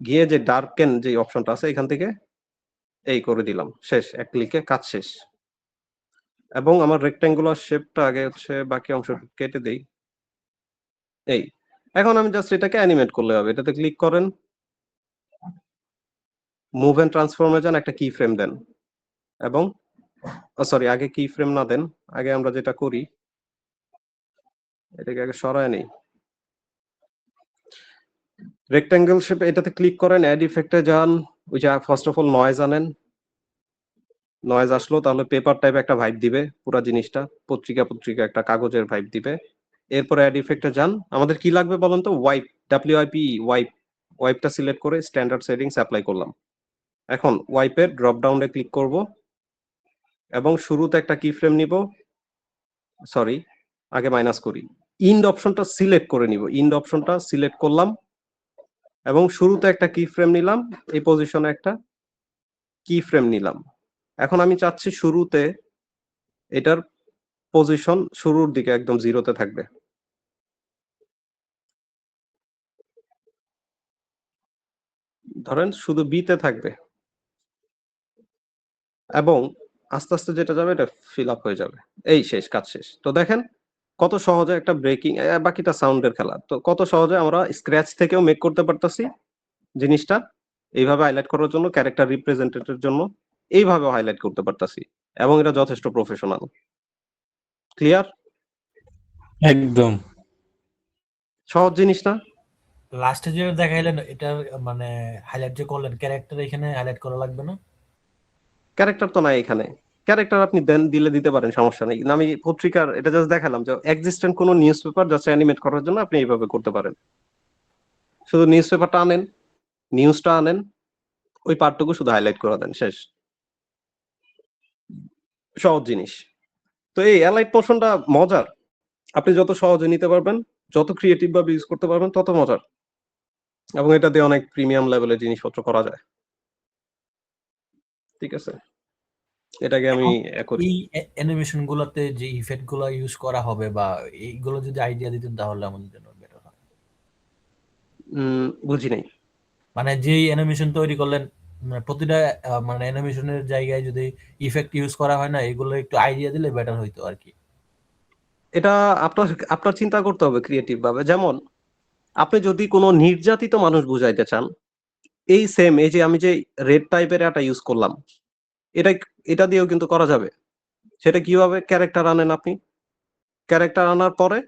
গিয়ে যে ডার্কেন যে অপশনটা আছে এখান থেকে এই করে দিলাম, শেষ, এক ক্লিকে কাজ শেষ। এবং আমার রেক্ট্যাঙ্গুলার শেপটা আগে হচ্ছে বাকি অংশ কেটে দেই। এই এখন আমি জাস্ট এটাকে অ্যানিমেট করলে হবে, এটাতে ক্লিক করেন, মুভ এন্ড ট্রান্সফর্মে যান, একটা কি ফ্রেম দেন, এবং সরি আগে কি ফ্রেম না দেন, আগে আমরা যেটা করি এটাকে আগে সরায় নেই, রেক্ট্যাঙ্গেল শেপ, এটাতে ক্লিক করেন, অ্যাড ইফেক্টে যান, ওই যে ফার্স্ট অফ অল নয়েজ আনেন, নয়েজ আসলো তাহলে পেপার টাইপ একটা ভাইব দিবে পুরো জিনিসটা, পত্রিকা পত্রিকা একটা কাগজের ভাইব দিবে। এরপরে অ্যাড ইফেক্টে যান, আমাদের কি লাগবে বলেন তো? Wipe, WIP, wipe. ওয়াইপটা সিলেক্ট করে স্ট্যান্ডার্ড সেটিংস অ্যাপ্লাই করলাম। এখন ওয়াইপের ড্রপ ডাউনে ক্লিক করব এবং শুরুতে একটা কি ফ্রেম নিব, সরি আগে মাইনাস করি, ইন্ড অপশনটা সিলেক্ট করে নিব। ইন্ড অপশনটা সিলেক্ট করলাম এবং শুরুতে একটা কি ফ্রেম নিলাম, এই পজিশনে একটা কি ফ্রেম নিলাম। এখন আমি চাচ্ছি শুরুতে এটার পজিশন শুরুর দিকে একদম জিরোতে থাকবে। ধরেন শুধু বিতে থাকবে এবং আস্তে আস্তে যেটা যাবে এটা ফিল আপ হয়ে যাবে। এই শেষ, কাজ শেষ। তো দেখেন কত সহজে একটা ব্রেকিং, বাকিটা সাউন্ডের খেলা। তো কত সহজে আমরা স্ক্র্যাচ থেকেও মেক করতে পারতাছি জিনিসটা, এইভাবে হাইলাইট করার জন্য, ক্যারেক্টার রিপ্রেজেন্টেটিভের জন্য এইভাবে হাইলাইট করতে পারতাছি, এবং এটা যথেষ্ট প্রফেশনাল। ক্লিয়ার? একদম। সহজ জিনিস না? লাস্টে যেটা দেখাইলেন এটা মানে হাইলাইট যে করলেন, ক্যারেক্টার এখানে হাইলাইট করা লাগবে না? ক্যারেক্টার তো নাই এখানে। ক্যারেক্টার আপনি দেন দিলে দিতে পারেন, সমস্যা নেই। আমি পত্রিকার এটা জাস্ট দেখালাম যে এক্সিস্টেন্ট কোনো নিউজ পেপার জাস্ট অ্যানিমেট করার জন্য আপনি এইভাবে করতে পারেন। শুধু নিউজ পেপারটা আনেন, নিউজটা আনেন, ওই পার্টটুকু শুধু হাইলাইট করে দেন, শেষ। সহজ জিনিস। তো এই অ্যালাইট পোর্শনটা মজার, আপনি যত সহজে নিতে পারবেন, যত ক্রিয়েটিভ ভাবে ইউজ করতে পারবেন তত মজার, এবং এটা দিয়ে অনেক প্রিমিয়াম লেভেলের জিনিসপত্র করা যায়। ঠিক আছে, এটাকে আমি করি। এই অ্যানিমেশন গুলোতে যে ইফেক্ট গুলো ইউজ করা হবে বা এইগুলো যদি আইডিয়া দিতেন তাহলে আমাদের জন্য বেটার হয়। বুঝি নাই। মানে যেই অ্যানিমেশন তৈরি করলেন, মানে প্রতিটা মানে অ্যানিমেশনের জায়গায় যদি ইফেক্ট ইউজ করা হয় না, এগুলো একটু আইডিয়া দিলে বেটার হইতো আর কি। এটা আপনার আপনার চিন্তা করতে হবে ক্রিয়েটিভ ভাবে। যেমন আপনি যদি কোনো নির্যাতিত মানুষ বুঝাইতে চান, এই সেম, এই যে আমি যে রেড টাইপের একটা ইউজ করলাম, এটা এটা দিয়েও কিন্তু করা যাবে। সেটা কিভাবে? ক্যারেক্টার আনেন আপনি, ক্যারেক্টার আনার পরে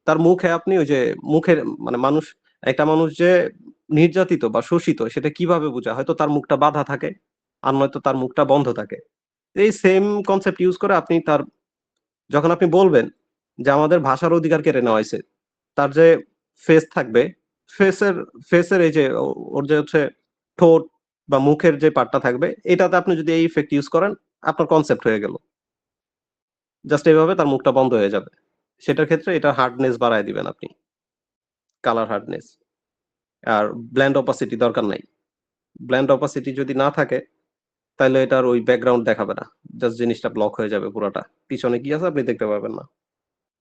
তার মুখে আপনি ওই যে মুখের মানে মানুষ, একটা মানুষ যে নির্যাতিত বা শোষিত সেটা কিভাবে বোঝা, হয়তো তার মুখটা বাঁধা থাকে আর নয়তো তার মুখটা বন্ধ থাকে। এই সেম কনসেপ্ট ইউজ করে আপনি তার, যখন আপনি বলবেন যে আমাদের ভাষার অধিকার কেড়ে নেওয়া হয়েছে, তার যে ফেস থাকবে, ফেসের এই যে ওর যে হচ্ছে ঠোঁট বা মুখের যে পার্টটা থাকবে, এটাতে আপনি যদি এই ইফেক্ট ইউজ করেন, আপনার কনসেপ্ট হয়ে গেল। জাস্ট এইভাবে তার মুখটা বন্ধ হয়ে যাবে। সেটার ক্ষেত্রে এটা হার্ডনেস বাড়ায় দিবেন আপনি, কালার হার্ডনেস। আর ব্ল্যান্ড অপাসিটি দরকার নাই। ব্ল্যান্ড অপাসিটি যদি না থাকে তাহলে এটার ওই ব্যাকগ্রাউন্ড দেখাবে না, জাস্ট জিনিসটা ব্লক হয়ে যাবে পুরোটা, পিছনে কি আছে আপনি দেখতে পাবেন না।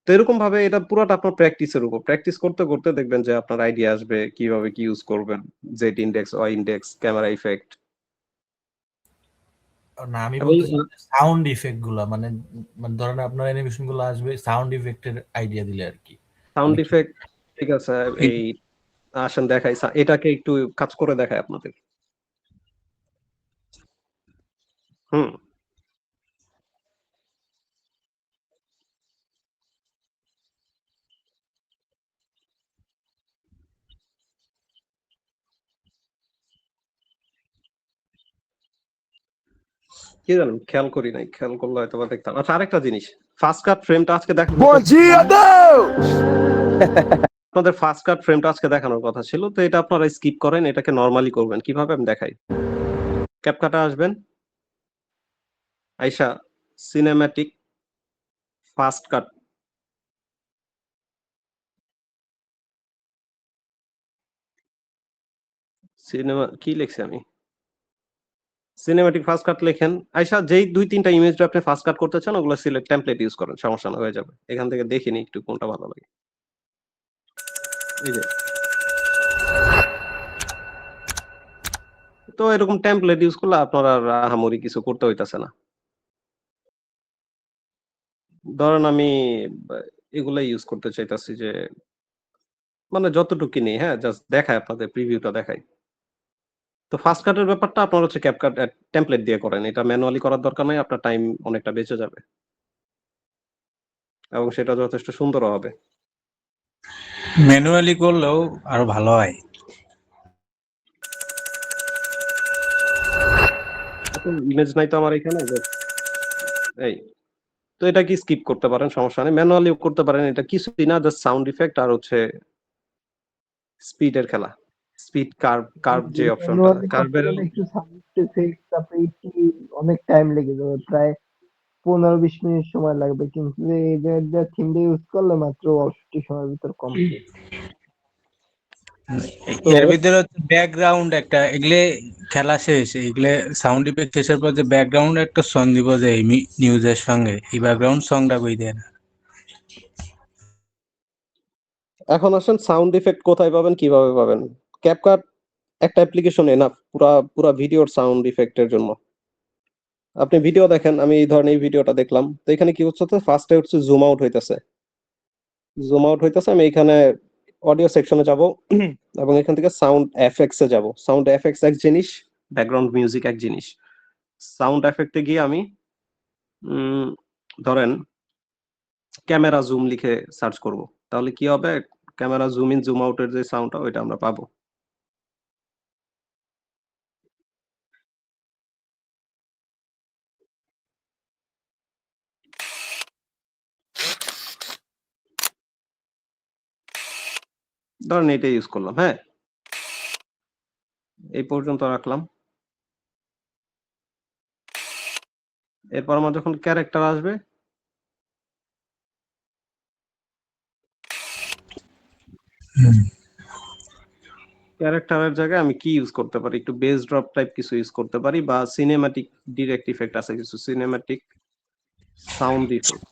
তো এরকম ভাবে এটা পুরোটা আপনার প্র্যাকটিসের উপর, প্র্যাকটিস করতে করতে দেখবেন যে আপনার আইডিয়া আসবে কিভাবে কি ইউজ করবেন, Z index, Y index, camera effect. না আমি বলতেছি সাউন্ড ইফেক্ট গুলা, মানে মানে ধরেন আপনার অ্যানিমেশন গুলো আসবে সাউন্ড ইফেক্টের আইডিয়া দিলে আর কি। সাউন্ড ইফেক্ট, ঠিক আছে। এই আসেন দেখাই, এটাকে একটু কাজ করে দেখাই আপনাদের। হুম, কি জানেন, খেয়াল করি নাই, খেয়াল করলে হয়তো বা দেখতাম। আচ্ছা, আরেকটা জিনিস, ফাস্ট কাট ফ্রেমটা আজকে দেখানো, আপনাদের ফাস্ট কাট ফ্রেমটা আজকে দেখানোর কথা ছিল, তো এটা আপনারা স্কিপ করেন, এটাকে নরমালি করবেন। কিভাবে আমি দেখাই। ক্যাপকাটে আসবেন, আইসা সিনেম্যাটিক ফাস্ট কাট, সিনেমা কি লিখছি আমি, সিনেম্যাটিক ফাস্ট কাট লেখেন। আইসা যেই 2-3টা ইমেজ আপনি ফাস্ট কাট করতে চান ওগুলো সিলেক্ট টেমপ্লেট ইউজ করেন, সমস্যা না, হয়ে যাবে। এখান থেকে দেখে নিই একটু কোনটা ভালো লাগে। এই যে, তো এরকম টেমপ্লেট ইউজ করলে আপনার আর আহামরি কিছু করতে হইতাছে না। ধরেন আমি এগুলা ইউজ করতে চাইতাছি, যে মানে যতটুকু নেই, হ্যাঁ, জাস্ট দেখায় আপনাদের, প্রিভিউটা দেখাই। তো ফাস্ট কাটের ব্যাপারটা আপনার হচ্ছে ক্যাপকাট টেমপ্লেট দিয়ে করেন, এটা ম্যানুয়ালি করার দরকার নাই, আপনার টাইম অনেকটা বেঁচে যাবে এবং সেটা যথেষ্ট সুন্দর হবে। ম্যানুয়ালি করলেও আরো ভালো হয়। ইমেজ নাই তো আমার এখানে, এই তো এটা কি স্কিপ করতে পারেন, সমস্যা নেই, ম্যানুয়ালিও করতে পারেন, এটা কিছুই না, জাস্ট সাউন্ড ইফেক্ট আর হচ্ছে স্পিডের খেলা, স্পিড কার্ভ যে অপশনটা ম্যানুয়ালি করতে কার্ভের। গেলে একটু সাউন্ড এফেক্ট তারপরে একটু অনেক টাইম লেগে যাবে, প্রায় 15-20 মিনিট সময় লাগবে, কিন্তু এই যে থিমটা ইউজ করলে মাত্র 68 সময়ের ভিতর কমপ্লিট। তো এর ভিতরে হচ্ছে ব্যাকগ্রাউন্ড একটা, এগুলো খেলা শেষ, এগুলো সাউন্ড ইফেক্ট শেষের পর যে ব্যাকগ্রাউন্ড একটা সং দিব যে নিউজের সঙ্গে, এই ব্যাকগ্রাউন্ড সংটা কই দেন? এখন আসেন সাউন্ড ইফেক্ট কোথায় পাবেন, কিভাবে পাবেন। ক্যাপকাট একটা অ্যাপ্লিকেশন এনাফ পুরা ভিডিওর সাউন্ড ইফেক্টের জন্য। আপনি ভিডিও দেখেন, আমি এই ধরনের এই ভিডিওটা দেখলাম, তো এখানে কি হচ্ছে, ফার্স্টে হচ্ছে জুম আউট হইতেছে, আমি এখানে অডিও সেকশনে যাব এবং এখান থেকে সাউন্ড এফেক্টস এ যাব। সাউন্ড এফেক্টস এক জিনিস, ব্যাকগ্রাউন্ড মিউজিক এক জিনিস। সাউন্ড এফেক্টে গিয়ে আমি ধরেন ক্যামেরা জুম লিখে সার্চ করব, তাহলে কি হবে, ক্যামেরা জুম ইন জুম আউটের যে সাউন্ডটা ওইটা আমরা পাবো। ধরেন এটা ইউজ করলাম, হ্যাঁ, এই পর্যন্ত রাখলাম। এরপর আমার যখন ক্যারেক্টার আসবে, ক্যারেক্টারের জায়গায় আমি কি ইউজ করতে পারি, একটু বেস ড্রপ টাইপ কিছু ইউজ করতে পারি, বা সিনেম্যাটিক ডিরেক্ট ইফেক্ট আছে কিছু, cinematic sound effect.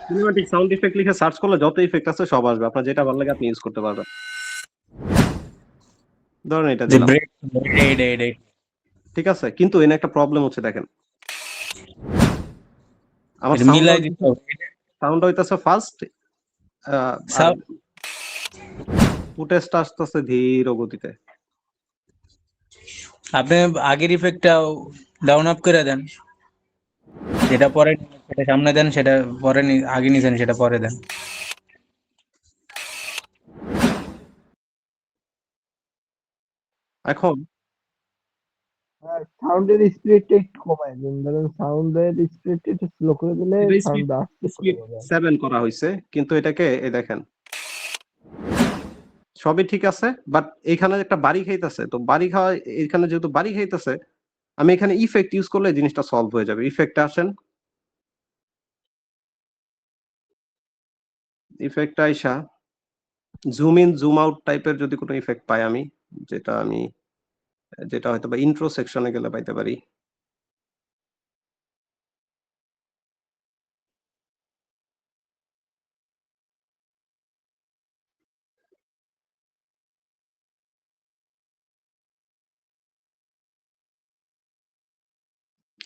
Cinematic sound effect লিখে সার্চ করলে যত ইফেক্ট আছে সব আসবে, আপনার যেটা ভালো লাগে আপনি ইউজ করতে পারবেন। ধরেন এটা যে দিলাম, ব্রেক, ঠিক আছে, কিন্তু এখানে একটা প্রবলেম হচ্ছে, দেখেন আমার এটা মিলাই দিতে হবে। সাউন্ড হইতাছে ফার্স্ট, আর Sound- ফুটেজটা আসতেছে ধীর গতিতে। আপনি আগের ইফেক্টটা ডাউন আপ করে দেন, যেটা পরে সেটা সামনে দেন, সেটা পরে আগে নিছেন সেটা পরে দেন। এখন সাউন্ডের স্পিডটা একটু কমায় দিন, ধরেন সাউন্ডের স্পিডটা একটু স্লো করে দিলে সাউন্ড আসতে স্পিড 7 করা হয়েছে, কিন্তু এটাকে এই দেখেন সবই ঠিক আছে, বাট এখানে একটা বাড়ি খাইতেছে, তো বাড়ি খাওয়া, এখানে যেহেতু বাড়ি খাইতেছে, আমি এখানে ইফেক্ট ইউজ করলে এই জিনিসটা সলভ হয়ে যাবে। ইফেক্টে আসেন, ইফেক্ট আইসা জুম ইন জুম আউট টাইপের যদি কোনো ইফেক্ট পাই আমি, যেটা হয়তো বা ইন্ট্রো সেকশনে গেলে পাইতে পারি।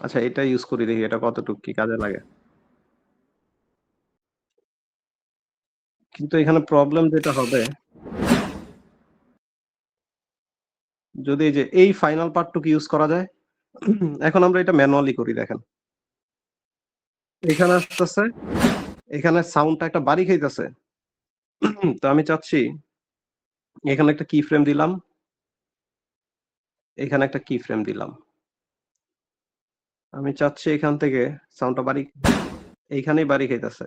আচ্ছা, এটা ইউজ করি, দেখি এটা কতটুকু কি কাজে লাগে। কিন্তু এখানে প্রবলেম যেটা হবে, যদি এই ফাইনাল পার্টটুকু ইউজ করা যায়, এখন আমরা এটা ম্যানুয়ালি করি, দেখেন এখানে আসতেছে, এখানে সাউন্ডটা একটা বাড়ি খাইতেছে, তো আমি চাচ্ছি এখানে একটা কি ফ্রেম দিলাম, এখানে একটা কি ফ্রেম দিলাম, আমি চাচ্ছি এখান থেকে সাউন্ডটা বাড়ি, এইখানেই বাড়ি খাইতেছে।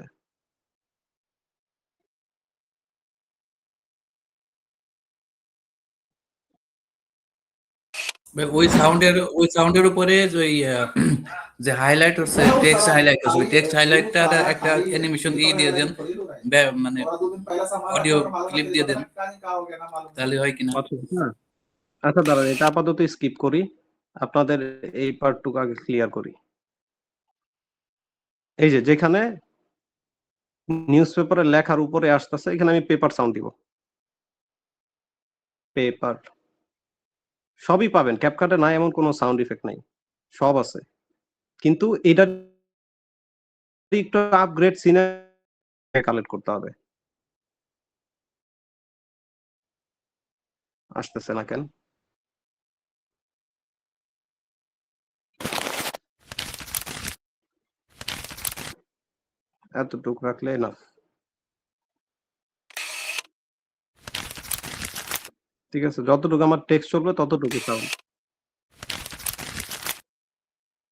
ভাই, ওই সাউন্ডের উপরে যে ওই যে হাইলাইট হচ্ছে, টেক্সট হাইলাইট হচ্ছে, ওই টেক্সট হাইলাইটটা একটা অ্যানিমেশন দিয়ে দেন, মানে অডিও ক্লিপ দিয়ে দেন, তাহলে হয় কিনা। আচ্ছা দাঁড়ান, এটা আপাতত স্কিপ করি, আপনাদের এই পার্টটুকু আগে ক্লিয়ার করি। এই যেখানে নিউজ পেপারের লেখার উপরে আসতেছে, এখানে আমি পেপার সাউন্ড দিব, পেপার সবই পাবেন, ক্যাপকাটে নাই এমন কোনো সাউন্ড ইফেক্ট নাই, সব আছে, কিন্তু এটা একটু আপগ্রেড সিনে কালেক্ট করতে হবে। আসতেছে না কেন? এতটুকু রাখলে না, ঠিক আছে, যতটুকু আমার টেক্সট চলবে ততটুকু সাউন্ড।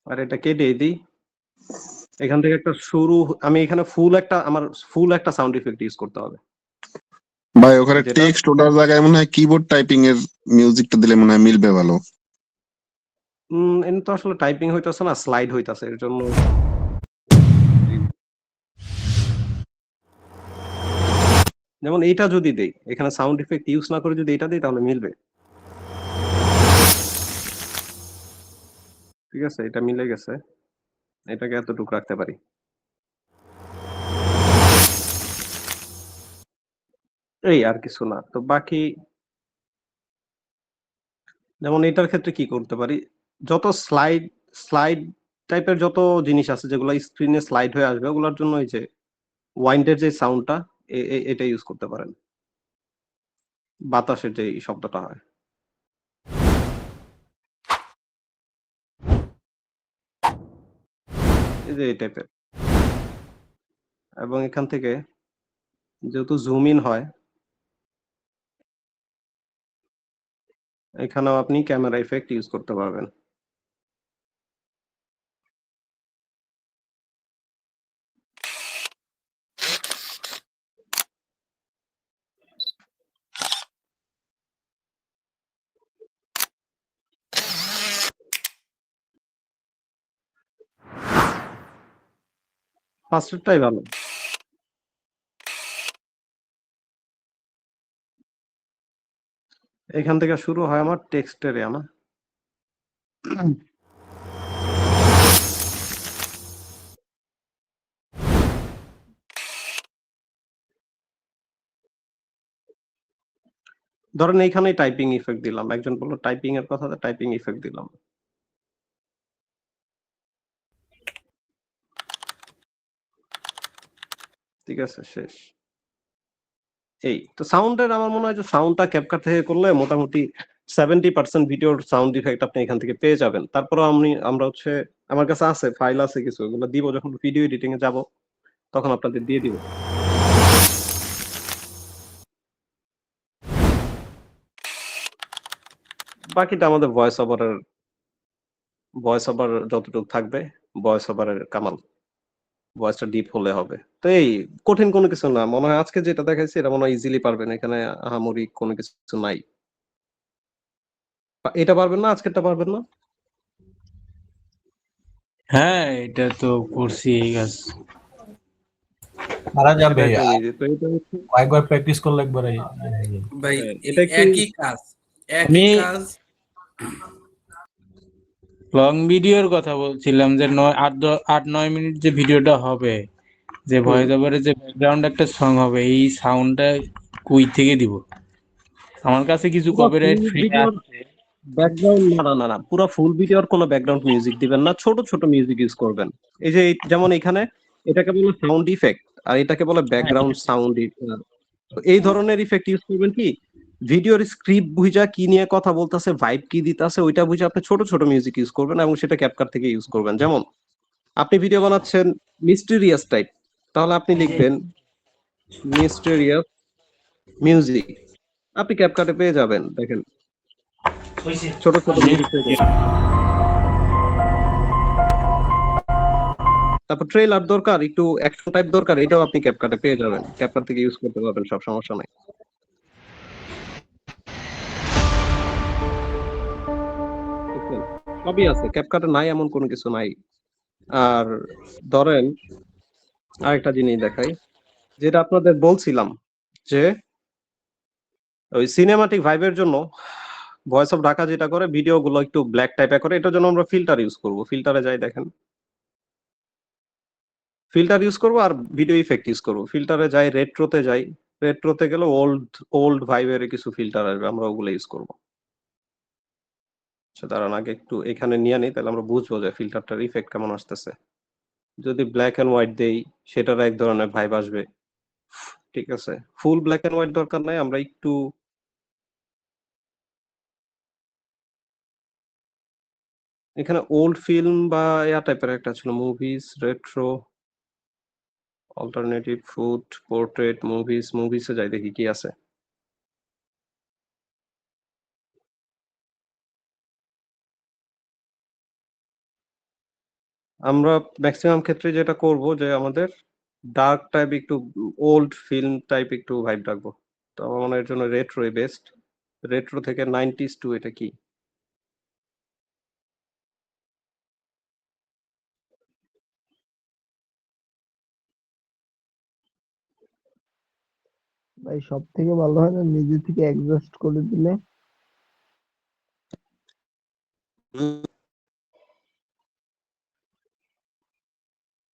আর এটা কেটে দিই। এখান থেকে একটা শুরু, আমি এখানে ফুল একটা সাউন্ড ইফেক্ট ইউজ করতে হবে, ভাই ওখানে যেটা টেক্সট ওটার জায়গায় মনে হয় কিবোর্ড টাইপিং এর মিউজিকটা দিলে মনে হয় মিলবে ভালো। এখানে তো আসলে টাইপিং হইতাছে না, স্লাইড হইতাছে, এর জন্য যেমন এইটা যদি দেই, এখানে সাউন্ড ইফেক্ট ইউজ না করে যদি এটা দিই তাহলে মিলবে। ঠিক আছে, এটা মিলে গেছে, এটাকে এতটুকু রাখতে পারি। এই আর কিছু না তো বাকি। যেমন এটার ক্ষেত্রে কি করতে পারি, যত স্লাইড টাইপের যত জিনিস আছে যেগুলো স্ক্রিনে স্লাইড হয়ে আসবে, ওগুলোর জন্য এই যে ওয়াইন্ডের যে সাউন্ডটা, এটা ইউজ করতে পারেন, বাতাসের যে শব্দটা হয়। এই যে এই টাইপের। এবং এখান থেকে যেহেতু জুম ইন হয়, এখানেও আপনি ক্যামেরা ইফেক্ট ইউজ করতে পারবেন। ফার্স্টেরটাই ভালো। এখান থেকে শুরু হয় আমার টেক্সট এরিয়া না। ধরেন এইখানে টাইপিং ইফেক্ট দিলাম, একজন বললো টাইপিং এর কথা, টাইপিং ইফেক্ট দিলাম। ঠিক আছে, শেষ। এই তো সাউন্ডের আমার মনে হয় যে সাউন্ডটা ক্যাপকাট থেকে করলে মোটামুটি 70% ভিডিওর সাউন্ড ইফেক্ট আপনি এখান থেকে পেয়ে যাবেন। তারপরে আমরা হচ্ছে, আমার কাছে আছে, ফাইল আছে কিছু, এগুলো দিব যখন ভিডিও এডিটিং এ যাব তখন আপনাদের দিয়ে দিব। বাকিটা আমাদের ভয়েস ওভার যতটুকু থাকবে, ভয়েস ওভারের কামাল, ভয়েসটা ডিপ হলে হবে। তো এই কঠিন কোনো কিছু না, মনে হয় আজকে যেটা দেখাইছি এটা মনে হয় ইজিলি পারবেন, এখানে আহামরি কোনো কিছু নাই। এটা পারবেন না, আজকেরটা পারবেন না? হ্যাঁ, এটা তো করছি এই কাজ। মারা যাবে, এটা একদম ইজি। তো এটা হচ্ছে কয়েকবার প্র্যাকটিস করলে একবারে ভাই এটা একটু একই কাজ, একই আমি কাজ। লং ভিডিওর কথা বলছিলাম যে 8-9 মিনিট যে ভিডিওটা হবে, যে ভয়েস ওভারে যে ব্যাকগ্রাউন্ড একটা সং হবে, এই সাউন্ডটা কই থেকে দিব? আমার কাছে কিছু পুরো কপিরাইট ফুল ফ্রি ভিডিওর আছে। ব্যাকগ্রাউন্ড, না পুরো ফুল ভিডিওর কোনো ব্যাকগ্রাউন্ড মিউজিক দিবেন না, ছোট ছোট মিউজিক ইউজ করবেন। এই যে যেমন এখানে এটাকে বলে সাউন্ড ইফেক্ট, আর এটাকে বলে ব্যাকগ্রাউন্ড সাউন্ড। এই ধরনের ইফেক্ট ইউজ করবেন কি, ভিডিওর স্ক্রিপ্ট বুঝা কি নিয়ে কথা বলতেছে, ভাইব কি দিতেছে, ওইটা বুঝে আপনি ছোট ছোট মিউজিক ইউজ করবেন এবং সেটা ক্যাপকাট থেকে ইউজ করবেন। যেমন আপনি ভিডিও বানাচ্ছেন মিস্টেরিয়াস টাইপ, তাহলে আপনি লিখবেন মিস্টেরিয়াস মিউজিক, আপনি ক্যাপকাটে পেয়ে যাবেন। দেখেন ছোট ছোট মিউজিক পেয়ে যাবেন। তারপর ট্রেলার দরকার, একটু অ্যাকশন টাইপ দরকার, এটাও আপনি ক্যাপকাটে পেয়ে যাবেন, ক্যাপকাট থেকে ইউজ করতে পারবেন, সব সমস্যা নাই। বুঝছেন? সবই আছে ক্যাপকাটে, নাই এমন কোনো কিছু নাই। আর ধরেন আরেকটা জিনিস দেখাই, যেটা আপনাদের বলছিলাম যে ওই সিনেমাটিক ভাইবের জন্য ভয়েস অফ ঢাকা যেটা করে, ভিডিও গুলো একটু ব্ল্যাক টাইপে করে, এটার জন্য আমরা ফিল্টার ইউজ করব। ফিল্টারে যাই, দেখেন ফিল্টার ইউজ করব আর ভিডিও ইফেক্ট ইউজ করব। ফিল্টারে যাই, রেট্রোতে যাই, রেট্রোতে গেলে ওল্ড ভাইবের কিছু ফিল্টার আসবে, আমরা ওগুলো ইউজ করব। আচ্ছা দাঁড়ান, আগে একটু এখানে নিয়ে নিই, তাহলে আমরা বুঝবো যে ফিল্টারটার ইফেক্ট কেমন আসতেছে। যদি ব্ল্যাক এন্ড হোয়াইট দেই, সেটার এক ধরনের ভাইব আসবে। ঠিক আছে, ফুল ব্ল্যাক এন্ড হোয়াইট দরকার নাই, আমরা একটু এখানে ওল্ড ফিল্ম বা ইয়া টাইপের একটা ছিল, movies, retro, alternative, food, portrait, মুভিসে যাই, দেখি কি আছে। আমরা ম্যাক্সিমাম ক্ষেত্রে যেটা করব যে আমাদের ডার্ক টাইপ একটু ওল্ড ফিল্ম টাইপ একটু ভাইব রাখবো। তো আমার মনে হয় এর জন্য রেট্রোই বেস্ট। রেট্রো থেকে 90s টু এটা কি? ভাই সব থেকে ভালো হয় না নিজে থেকে অ্যাডজাস্ট করে দিলে?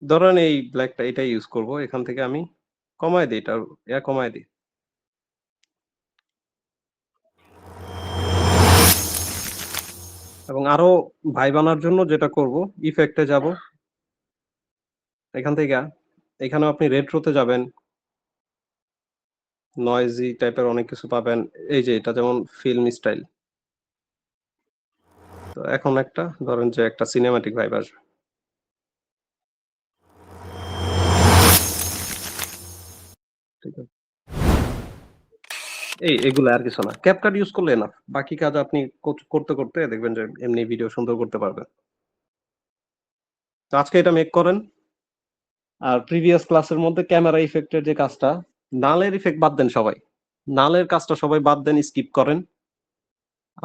ধরেন এই ব্ল্যাকটা এটাই ইউজ করব। এখান থেকে আমি কমায় দিই, এটা কমায় দিই। এবং আরো ভাইব আনার জন্য যেটা করব, ইফেক্টে যাব। এখান থেকে এখানেও আপনি রেট্রোতে যাবেন। নয়েজি টাইপের অনেক কিছু পাবেন। এই যে এটা যেমন ফিল্ম স্টাইল। তো এখন একটা ধরেন যে একটা সিনেমাটিক ভাইব আসবে। ঠিক আছে। এগুলো আর কিছু না। ক্যাপকাট ইউজ করলে না। বাকি কাজ আপনি করতে করতে দেখবেন যে এমনি ভিডিও সুন্দর করতে পারবেন। তো আজকে এটা মেক করেন। আর প্রিভিয়াস ক্লাসের মধ্যে ক্যামেরা ইফেক্টের যে কাজটা, নালের ইফেক্ট বাদ দেন সবাই। নালের কাজটা সবাই বাদ দেন, স্কিপ করেন।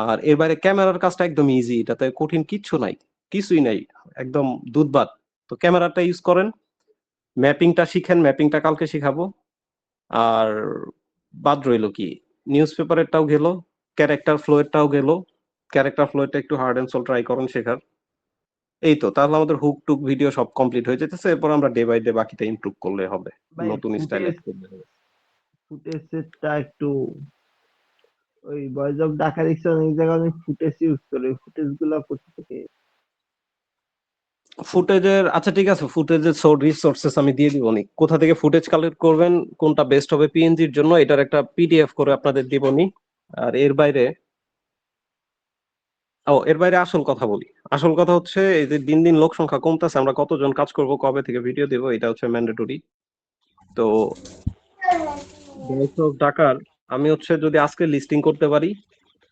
আর এর বাইরে ক্যামেরার কাজটা একদম ইজি, এটাতে কঠিন কিচ্ছু নাই, কিছুই নাই, একদম দুধবাত। তো ক্যামেরাটা ইউজ করেন, ম্যাপিংটা শিখেন, ম্যাপিংটা কালকে শিখাবো। আর বাদ রইলো কি, নিউজ পেপারেরটাও গেল, ক্যারেক্টার ফ্লোয়েরটাও গেল। ক্যারেক্টার ফ্লোয়েরটা একটু হার্ড এন্ড সোল ট্রাই করেন শেখার। এই তো, তাহলে আমাদের হুক টুক ভিডিও সব কমপ্লিট হয়ে যেতেছে। এরপর আমরা ডে বাই ডে বাকিটা ইমপ্রুভ করলে হবে, ভাই নতুন স্টাইল ফুটেজ ফুটেজটা একটু ওই ভয়েস অফ ঢাকা দেখছি অনেক জায়গায় অনেক ফুটেজ ইউজ করে, ফুটেজ গুলা কোথা থেকে? ফুটেজের, আচ্ছা ঠিক আছে, ফুটেজের রিসোর্সেস আমি দিয়ে দিব নি। কোথা থেকে ফুটেজ কালেক্ট করবেন, কোনটা বেস্ট হবে পিএনজির জন্য, এটার একটা পিডিএফ করে আপনাদের দিবনি। আর এর বাইরে আসল কথা বলি। আসল কথা হচ্ছে এই যে দিন দিন লোক সংখ্যা কমতেছে, আমরা কতজন কাজ করব, কবে থেকে ভিডিও দেব, এটা হচ্ছে ম্যান্ডেটরি। তো ভয়েস অফ ঢাকার আমি হচ্ছে যদি আজকে লিস্টিং করতে পারি,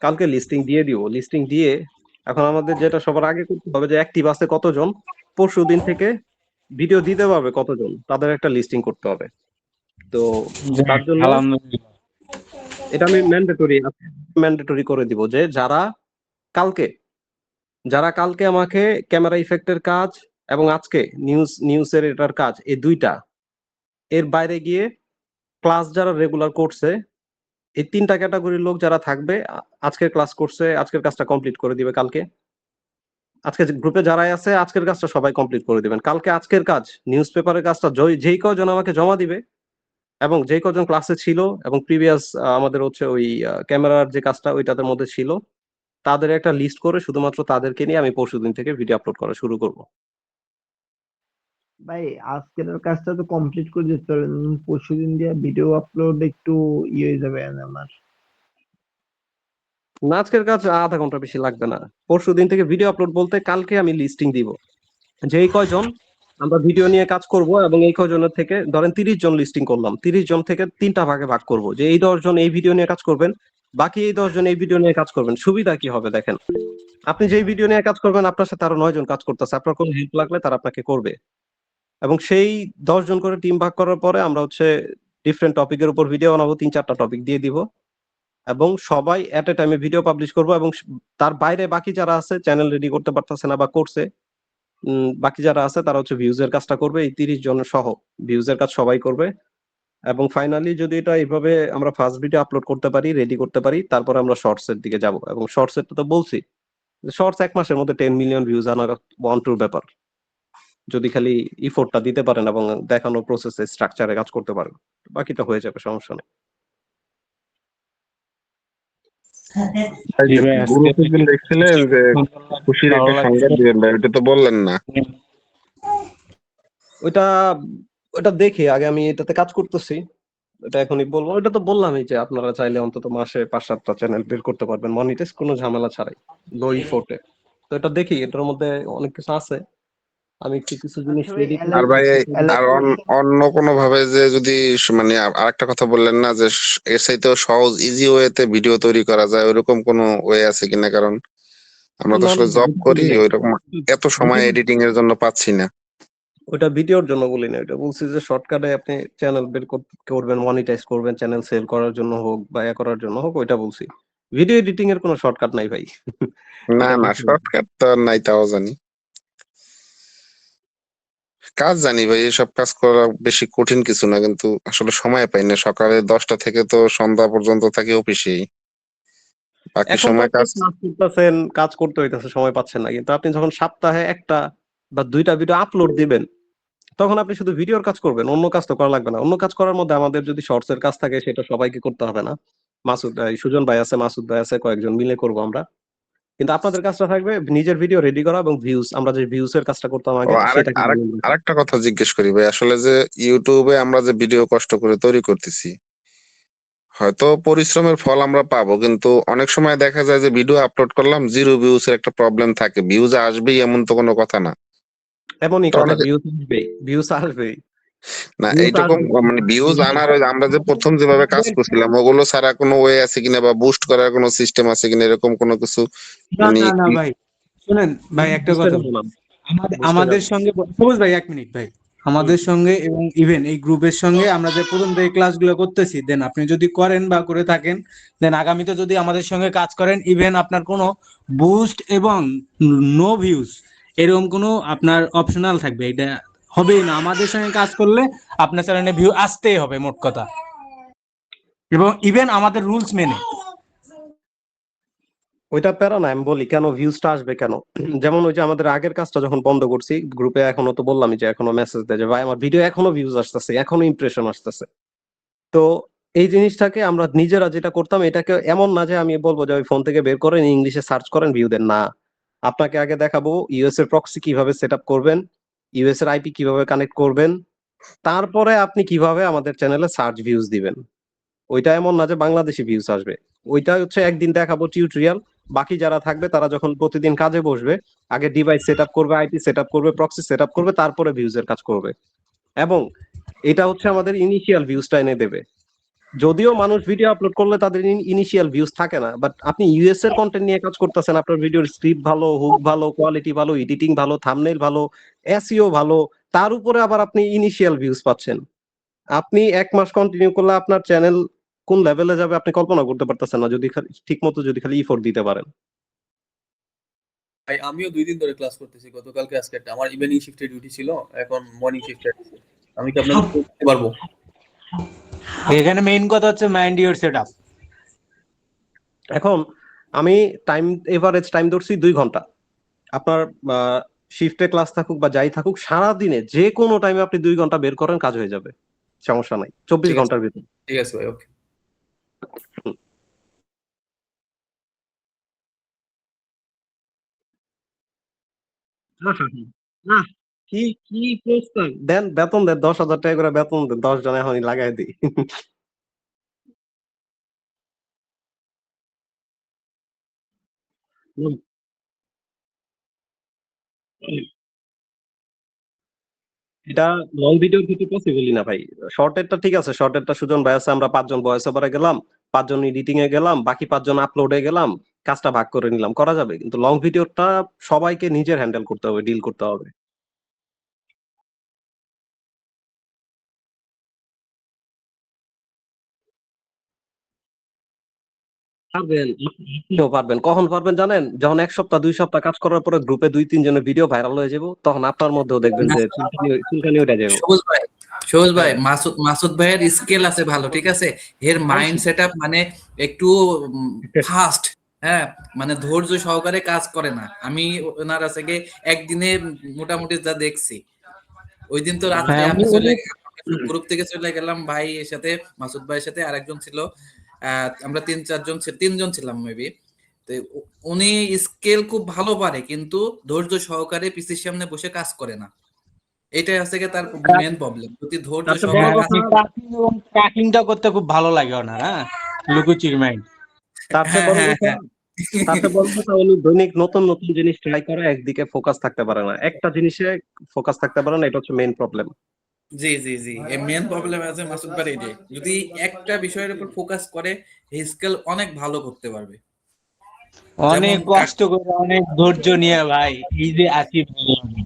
কালকে লিস্টিং দিয়ে দিব। লিস্টিং দিয়ে এখন আমাদের যেটা সবার আগে করতে হবে যে অ্যাক্টিভ আছে কতজন, পরশু দিন থেকে ভিডিও দিতে পারবে কতজন, তাদের একটা লিস্টিং করতে হবে। তো তার জন্য আলহামদুলিল্লাহ। এটা আমি ম্যান্ডেটরি করে দিব যে কালকে যারা কালকে আমাকে ক্যামেরা ইফেক্টের কাজ এবং আজকে নিউজের এটার কাজ, এই দুইটা এর বাইরে গিয়ে ক্লাস যারা রেগুলার করছে, এই তিনটা ক্যাটাগরির লোক যারা থাকবে, আজকের ক্লাস করছে, আজকের কাজটা কমপ্লিট করে দিবে কালকে। আজকে গ্রুপে যারাই আছে আজকের কাজটা সবাই কমপ্লিট করে দিবেন কালকে। আজকের কাজ নিউজ পেপারের কাজটা যেই কজন আমাকে জমা দিবে এবং যেই কজন ক্লাসে ছিল এবং প্রিভিয়াস আমাদের হচ্ছে ওই ক্যামেরার যে কাজটা ওইটাদের মধ্যে ছিল, তাদের একটা লিস্ট করে শুধুমাত্র তাদেরকে নিয়ে আমি পরশুদিন থেকে ভিডিও আপলোড করা শুরু করব। ভাই আজকের কাজটা তো কমপ্লিট করে দিতে পারেন, পরশুদিন দিয়ে ভিডিও আপলোড একটু ইয়ে হয়ে যাবে আমার। না, আজকের কাজ আধা ঘন্টা বেশি লাগবে না। পরশুদিন থেকে ভিডিও আপলোড বলতে কালকে আমি লিস্টিং দিব যেই কয়জন আমরা ভিডিও নিয়ে কাজ করব, এবং এই কয়জনের থেকে ধরেন 30 জন লিস্টিং করলাম, 30 জন থেকে 3টা ভাগে ভাগ করব যে এই 10 জন এই ভিডিও নিয়ে কাজ করবেন, বাকি এই 10 জন এই ভিডিও নিয়ে কাজ করবেন। সুবিধা কি হবে দেখেন, আপনি যেই ভিডিও নিয়ে কাজ করবেন আপনার সাথে আরো 9 জন কাজ করতেছে, আপনার কোনো হেল্প লাগলে তারা আপনাকে করবে। এবং সেই 10 জন করে টিম ভাগ করার পরে আমরা হচ্ছে ডিফারেন্ট টপিকের উপর ভিডিও বানাবো, 3-4টা টপিক দিয়ে দিব এবং সবাই এট এ টাইমে ভিডিও পাবলিশ করব। এবং তার বাইরে বাকি যারা আছে চ্যানেল রেডি করতে পারতেছে না বা করছে, বাকি যারা আছে তারা হচ্ছে ভিউজ এর কাজটা করবে, এই 30 জন সহ ভিউজ এর কাজ সবাই করবে। এবং ফাইনালি যদি এটা এইভাবে আমরা ফার্স্ট ভিডিও আপলোড করতে পারি, রেডি করতে পারি, তারপরে আমরা শর্টস এর দিকে যাব। এবং শর্টস এর তো বলছি, শর্টস 1 মাসের মধ্যে 10 মিলিয়ন ভিউজ আনার ওয়ান টুর ব্যাপার, যদি খালি ইফোর্টটা দিতে পারেন এবং দেখানো প্রসেসে স্ট্রাকচারে কাজ করতে পারেন, বাকিটা হয়ে যাবে, সমস্যা নেই। জি ভাই, আজকে গ্রুপে যে লিখছিলেন যে খুশির ভালো একটা সংবাদ লাগছে। দিবেন ভাই, ওটা তো বললেন না। ওইটা ওটা দেখি আগে, আমি এটাতে কাজ করতেছি, এটা এখনই বলবো। ওইটা তো বললামই যে আপনারা চাইলে অন্তত মাসে 5-7টা চ্যানেল বের করতে পারবেন মনিটাইজ, কোনো ঝামেলা ছাড়াই, লো ইফোর্টে। তো এটা দেখি, এটার মধ্যে অনেক কিছু আছে, আমি একটু কিছু জিনিস আচ্ছা ভাই, রেডি আর করি। ভাই আর এলাকার অন্য কোনো ভাবে যে যদি মানে আরেকটা কথা বললেন না যে এর চাইতেও সহজ ইজি ওয়েতে ভিডিও তৈরি করা যায়, ওইরকম কোনো ওয়ে আছে কিনা? কারণ আমরা তো না, আসলে না, জব ওটা করি, বলি নাই। ওইরকম এত সময় এডিটিং এর জন্য পাচ্ছি না। ওটা ভিডিওর জন্য বলি না, ওটা বলছি যে শর্টকাটে আপনি চ্যানেল বের করবেন, মনিটাইজ করবেন, চ্যানেল সেল করার জন্য হোক বা করার জন্য হোক, ওইটা বলছি। ভিডিও এডিটিং এর কোনো শর্টকাট নাই ভাই। না এটা না, বুঝতে হবে। শর্টকাট তো আর নাই, তাও জানি। কাজ জানি ভাই, এসব কাজ করা বেশি কঠিন কিছু না, কিন্তু আসলে সময় পাই না। সকালে 10টা থেকে তো সন্ধ্যা পর্যন্ত থাকি অফিসেই, বাকি এখন তো সময় আপনি কাজ। ক্লাস করতেছেন, কাজ করতে হইতেছে, সময় পাচ্ছেন না, কিন্তু আপনি যখন সপ্তাহে একটা বা দুইটা ভিডিও আপলোড দিবেন, তখন আপনি শুধু ভিডিওর কাজ করবেন, অন্য কাজ তো করা লাগবে না। অন্য কাজ করার মধ্যে আমাদের যদি শর্টস এর কাজ থাকে, সেটা সবাইকে করতে হবে না। মাসুদ ভাই, সুজন ভাই আছে, মাসুদ ভাই আছে, কয়েকজন মিলে করব আমরা। কিন্তু আপনাদের কাজটা থাকবে নিজের ভিডিও রেডি করা এবং ভিউজ, আমরা যে ভিউজ এর কাজটা করতাম ও আগে, আরেক সেটাকে আরেক নিয়ে আমরা আরেকটা কথা জিজ্ঞেস করি ভাই, আসলে যে ইউটিউবে আমরা যে ভিডিও কষ্ট করে তৈরি করতেছি, হয়তো পরিশ্রমের ফল আমরা পাবো, কিন্তু অনেক সময় দেখা যায় যে ভিডিও আপলোড করলাম, 0 ভিউজ এর একটা প্রবলেম থাকে। ভিউজ আসবেই এমন তো কোনো কথা না। এমনই তো কথা, অনেকে, ভিউজ আসবে, ভিউজ আসবে, না ভিউজ এইটুকু আসবে। মানে ভিউজ আনার ওই যে আমরা যে প্রথম যেভাবে কাজ করছিলাম, ওগুলো ছাড়া কোনো ওয়ে আছে কিনা, বা বুস্ট করার কোনো সিস্টেম আছে কিনা, এরকম কোনো কিছু না মানে না না ভাই, শুনেন ভাই একটা বুঝতে কথা যাবো বলি। না, আমাদের বুঝতে আমাদের যাবো। সঙ্গে সবুজ ভাই, 1 মিনিট ভাই। আমাদের সঙ্গে এবং ইভেন এই গ্রুপের সঙ্গে আমরা যে প্রথম থেকে ক্লাসগুলো করতেছি, দেন আপনি যদি করেন বা করে থাকেন, দেন আগামীতে যদি আমাদের সঙ্গে কাজ করেন, ইভেন আপনার কোনো বুস্ট এবং নো ভিউজ এরকম কোনো আপনার অপশনাল থাকবে, এটা হবেই না। আমাদের সঙ্গে কাজ করলে আপনার চ্যানেলে ভিউ আসতেই হবে, মোট কথা, এবং ইভেন আমাদের রুলস মেনে। ওইটা প্যারা না, আমি বলি কেন ভিউজটা আসবে কেন। যেমন ওই যে আমাদের আগের কাজটা যখন বন্ধ করছি, গ্রুপে এখনো তো বললামই যে এখনো মেসেজ দেয় যে ভাই আমার ভিডিও এখনো ভিউজ আসতেছে, এখনো ইমপ্রেশন আসতেছে। তো এই জিনিসটাকে আমরা নিজেরা যেটা করতাম, এটাকে এমন না যে আমি বলবো যে ওই ফোন থেকে বের করেন, ইংলিশে সার্চ করেন, ভিউ দেন, না। আপনাকে আগে দেখাবো ইউএস এর প্রক্সি কিভাবে সেট আপ করবেন, ইউএস এর আইপি কিভাবে কানেক্ট করবেন, তারপরে আপনি কিভাবে আমাদের চ্যানেলে সার্চ ভিউজ দিবেন। ওইটা এমন না যে বাংলাদেশি ভিউজ আসবে। ওইটা হচ্ছে একদিন দেখাবো টিউটোরিয়াল। বাকি যারা থাকবে তারা যখন প্রতিদিন কাজে বসবে, আগে ডিভাইস সেট আপ করবে, আইপি সেট আপ করবে, প্রক্সি সেট আপ করবে, তারপরে ভিউজ এর কাজ করবে। এবং এটা হচ্ছে আমাদের ইনিশিয়াল ভিউজটা এনে দেবে। যদিও মানুষ ভিডিও আপলোড করলে তাদের ইনিশিয়াল ভিউজ থাকে না, বাট আপনি ইউএস এর কন্টেন্ট নিয়ে কাজ করতেছেন, আপনার ভিডিওর স্ক্রিপ্ট ভালো, হুক ভালো, কোয়ালিটি ভালো, এডিটিং ভালো, থাম্বনেইল ভালো, এসইও ভালো, তার উপরে আবার আপনি ইনিশিয়াল ভিউজ পাচ্ছেন। আপনি 1 মাস কন্টিনিউ করলে আপনার চ্যানেল কোন লেভেলে যাবে আপনি কল্পনা করতে পারতেছেন না, যদি ঠিক মতো যদি খালি ইফোর্ট দিতে পারেন। ভাই আমিও 2 দিন ধরে ক্লাস করতেছি, গতকালকে আজকে একটা আমার ইভিনিং শিফটের ডিউটি ছিল, এখন মর্নিং শিফটে আসছি। আমি কি আপনাদের করতে পারবো? এখানে মেইন কথা হচ্ছে মাইন্ড ইউর সেটআপ। এখন আমি টাইম, এভারেজ টাইম ধরছি 2 ঘন্টা। আপনার শিফটে ক্লাস থাকুক বা যাই থাকুক, সারা দিনে যে কোনো টাইমে আপনি 2 ঘন্টা বের করেন, কাজ হয়ে যাবে, সমস্যা নাই, 24 ঠিক আছে, ঘন্টার ভিতরে। ঠিক আছে ভাই, ওকে। না, কি কি প্রস্তাব দেন, বেতন দেন, 10,000 টাকা করে বেতন দেন, 10 জন এখনই লাগাই দিই। এটা লং ভিডিওর ক্ষেত্রে পসিবলই না ভাই। শর্টেরটা ঠিক আছে, শর্টেরটা সুজন ভাই আছে, আমরা 5 জন ভয়েস ওভারে গেলাম, 5 জন এডিটিং এ গেলাম, বাকি 5 জন আপলোডে গেলাম, কাজটা ভাগ করে নিলাম, করা যাবে। কিন্তু লং ভিডিওটা সবাইকে নিজের হ্যান্ডেল করতে হবে, ডিল করতে হবে। পারবেন, আপনিও পারবেন। কখন পারবেন জানেন? যখন 1 সপ্তাহ 2 সপ্তাহ কাজ করার পরে গ্রুপে 2-3 জনের ভিডিও ভাইরাল হয়ে যাবো, তখন আপনার মধ্যেও দেখবেন যে চুলকানি চুলকানি উঠে যাবো। সবুজ ভাই, সবুজ ভাই, হ্যাঁ, মাসুদ ভাইয়ের স্কেল আছে ভালো, ঠিক আছে। এর মাইন্ড সেটআপ মানে একটু ফাস্ট, হ্যাঁ, মানে ধৈর্য সহকারে কাজ করে না। আমি ওনার আছে গিয়ে একদিনে মোটামুটি যা দেখছি, ওই দিন তো রাত্রে হ্যাঁ, আমি চলে অনেক গ্রুপ থেকে চলে গেলাম ভাইয়ের সাথে, মাসুদ ভাইয়ের সাথে আরেকজন ছিল, আমরা 3-4 জন ছিলাম মেবি। তো উনি স্কেল খুব ভালো পারে, কিন্তু ধৈর্য সহকারে পিসির সামনে বসে কাজ করে না। এটাই হচ্ছে গিয়ে তার মেন প্রবলেম। যদি ধৈর্য তার চেয়ে বড় সহকারে হ্যাঁ, কাজ কথা, ট্র্যাকিংটা করতে খুব ভালো লাগে ওনার, হ্যাঁ, লুকোচুর মাইন্ড। তার চেয়ে হ্যাঁ বড় হ্যাঁ কথা, হ্যাঁ তার চেয়ে বড় কথা হলো দৈনিক নতুন নতুন জিনিস ট্রাই করে, একদিকে ফোকাস থাকতে পারে না, একটা জিনিসে ফোকাস থাকতে পারে না, এটা হচ্ছে মেইন প্রবলেম। জি জি জি, এই মেন প্রবলেম আছে মাসুদ ভাই এটাই। যদি একটা বিষয়ের উপর ফোকাস করে, এই স্কেল অনেক ভালো করতে পারবে। অনেক যেমন কষ্ট করে অনেক ধৈর্য নিয়ে ভাই এই যে আছি ভাই, আমি।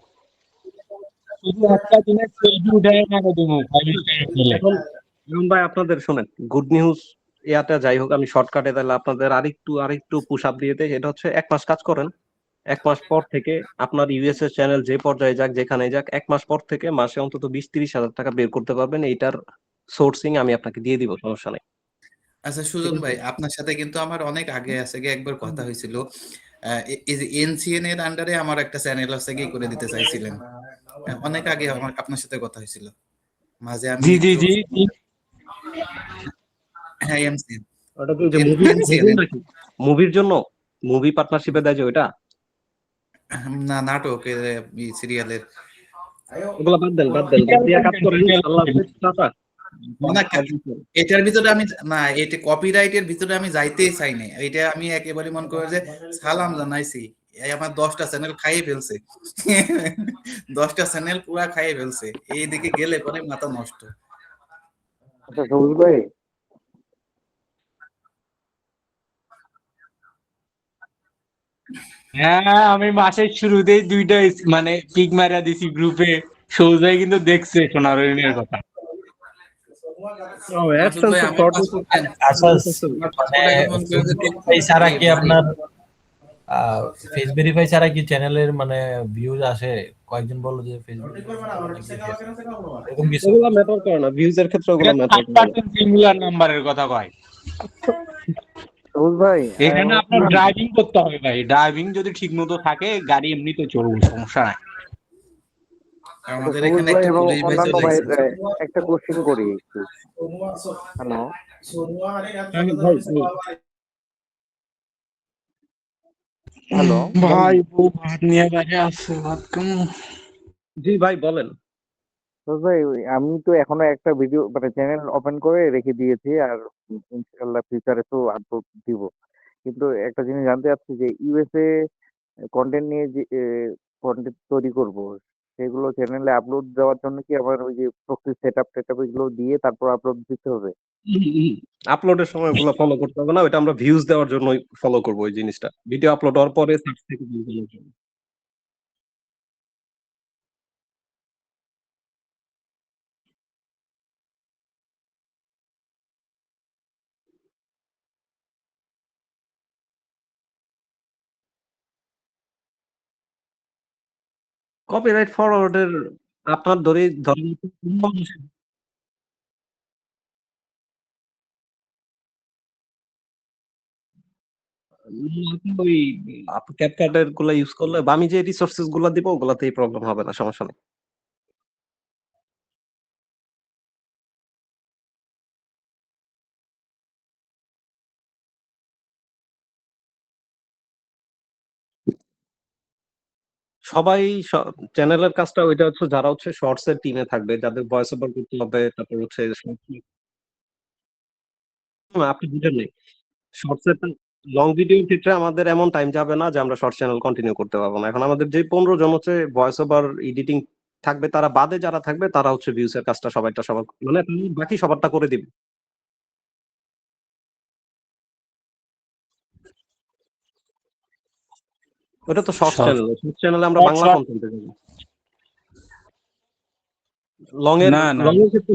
শুধু একটা দিনের সেলফি উঠায় না দেবো 5 স্টার হোটেলে। এখন এখন ভাই আপনাদের শোনেন, গুড নিউজ ইয়াতে যাই হোক, আমি শর্টকাটে তাহলে আপনাদের আরেকটু পুশ আপ দিয়ে দেই। এটা হচ্ছে 1 মাস কাজ করেন, 1 মাস পর থেকে আপনার ইউএসএ চ্যানেল যে পর্যায়ে যাক, যেখানে যাক, 1 মাস পর থেকে মাসে অন্তত 20-30 হাজার টাকা বের করতে পারবেন। এইটার সোর্সিং আমি আপনাকে দিয়ে দিব, সমস্যা নেই। আচ্ছা ঠিক সুজন আছে? ভাই, আপনার সাথে কিন্তু আমার অনেক আগে আছে গিয়ে একবার কথা হয়েছিল। এই যে এনসিএন এর আন্ডারে আমার একটা চ্যানেল আছে গিয়ে করে দিতে চাইছিলেন। অনেক আগে আমার আপনার সাথে কথা হয়েছিল, মাঝে আমি জি জি একটু, জি জি। হ্যাঁ এমসিএন, ওটা কি যে মুভি এনসিএন নাকি? মুভির জন্য মুভি পার্টনারশিপে দেয় যে ওইটা? না, নাটক সিরিয়ালের। ওগুলা বাদ দেন, বাদ দেন, বাদ দিয়ে কাজ করেন। আল্লাহ হাফেজ, টাটা। না, এটার ভিতরে আমি না, এটা কপিরাইটের ভিতরে আমি যাইতেই চাই না। এটা আমি একেবারে মনে করি যে সালাম জানাইছি, এই আমার 10টা চ্যানেল খাইয়ে ফেলছে। 10টা চ্যানেল পুরা খাইয়ে ফেলছে, এই দিকে গেলে পরে মাথা নষ্ট। আচ্ছা সবুজ ভাই, হ্যাঁ আমি মাসের শুরুতেই 2টা মানে পিক মারা দিছি গ্রুপে, সৌজাই কিন্তু দেখছে সোনার হরিণের কথা। মাসুদ ভাই, আমার পাসপোর্ট দেন, আচ্ছা আমার মানে পাসপোর্ট এখন মনে করেন যে ভেরিফাই ছাড়া কি ভারী। আপনার ফেস ভেরিফাই ছাড়া কি চ্যানেলের মানে ভিউজ আসে? কয়েকজন বললো যে ফেস এরকম কিছু। ওগুলা ম্যাটার করে না, ভিউজ এর ক্ষেত্রে ওগুলা ম্যাটার করে না। সিঙ্গুলার নাম্বারের কথা কয়। সবুজ ভাই, এখানে আপনার ড্রাইভিং করতে হবে ভাই, ড্রাইভিং যদি ঠিক মতো থাকে গাড়ি এমনিতে চলবে, সমস্যা নাই। আমাদের সবুজ এখানে ভাই একটা এবং পুলিশ ভাই অন্যান্য চলে ভাই গেছে। একটা কোশ্চেন করি একটু। হ্যালো হ্যালো ভাই বউ ভাত নিয়ে বাইরে আসছে, ভাত কেমন? জি ভাই বলেন। সবুজ ভাই, আমি তো এখনো একটা ভিডিও মানে চ্যানেল ওপেন করে রেখে দিয়েছি, আর ইনশাআল্লাহ ফিউচারে তো আপলোড দিব। কিন্তু একটা জিনিস জানতে চাচ্ছি যে ইউএসএ কন্টেন্ট নিয়ে যে কন্টেন্ট তৈরি করব, সেগুলো চ্যানেলে আপলোড দেওয়ার জন্য কি আমার ওই যে প্রক্সি সেটআপ টেটআপ এগুলো দিয়ে তারপর আপলোড দিতে হবে? আপলোডের সময় ওগুলো ফলো করতে হবে না, ওইটা আমরা ভিউজ দেওয়ার জন্যই ফলো করবো ওই জিনিসটা। ভিডিও আপলোড হওয়ার পরে সার্চ থেকে ভিউজ দেওয়ার জন্য। কপিরাইট ফরওয়ার্ডের আপনার ধরেন ওই ক্যাপকাটের গুলা ইউজ করলে বা আমি যে রিসোর্সেস গুলা দিব ওগুলাতেই প্রবলেম হবে না, সমস্যা নেই। সবাই চ্যানেলের কাজটা ওইটা হচ্ছে যারা হচ্ছে শর্টস এর টিমে থাকবে, যাদের ভয়েস ওভার করতে হবে, তারপর হচ্ছে আপনি বুঝেন নাই, শর্টস এর লং ভিডিওর ক্ষেত্রে আমাদের এমন টাইম যাবে না যে আমরা শর্ট চ্যানেল কন্টিনিউ করতে পারবো না। এখন আমাদের যে 15 জন হচ্ছে ভয়েস ওভার এডিটিং থাকবে, তারা বাদে যারা থাকবে তারা হচ্ছে ভিউস এর কাজটা সবার মানে বাকি সবারটা করে দিবে। ওটা তো শর্ট চ্যানেল, শর্ট চ্যানেলে আমরা বাংলা কন্টেন্টে যাবো। লং এর না না লং এর ক্ষেত্রে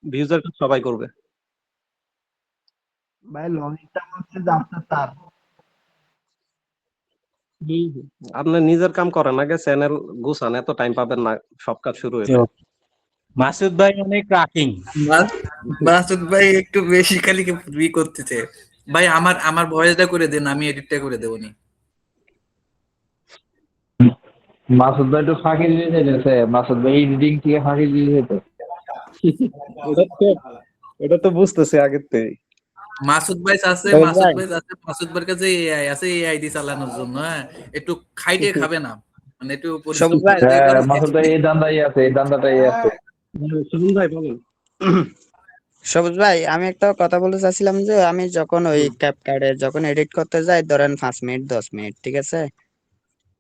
ভিউজ এর কাজ সবাই করবে। ভাই লজিকটা হচ্ছে যে আপনার তার আপনি নিজের কাম করেন, আগে চ্যানেল গুছান, এত টাইম পাবেন না সব কাজ শুরু হইলে। মাসুদ ভাই অনেক রাকিং। মাসুদ ভাই একটু বেশি খালি করতেছে। ভাই আমার আমার ভয়েসটা করে দেন, আমি এডিটটা করে দেবো নি। মাসুদ ভাই তো ফাঁকি দিয়ে যেতেছে, মাসুদ ভাই এডিটিং থেকে ফাঁকি দিয়ে যেত। এটা তো বুঝতেছি আগের থেকে। মাসুদ ভাই আছে, মাসুদ ভাইয়ের কাছে এআই আছে, এআই দিয়ে চালানোর জন্য। হ্যাঁ, একটু খাইটে খাবে না, মানে একটু পরিশ্রম করে যে করে। মাসুদ ভাই এই দান্দাই আছে, এই দান্দাটাই আছে। সুমন ভাই বলেন। সবুজ ভাই, আমি একটা কথা বলতে চাচ্ছিলাম যে আমি যখন ওই ক্যাপকার্ডে যখন এডিট করতে যাই, ধরেন 5 মিনিট 10 মিনিট, ঠিক আছে,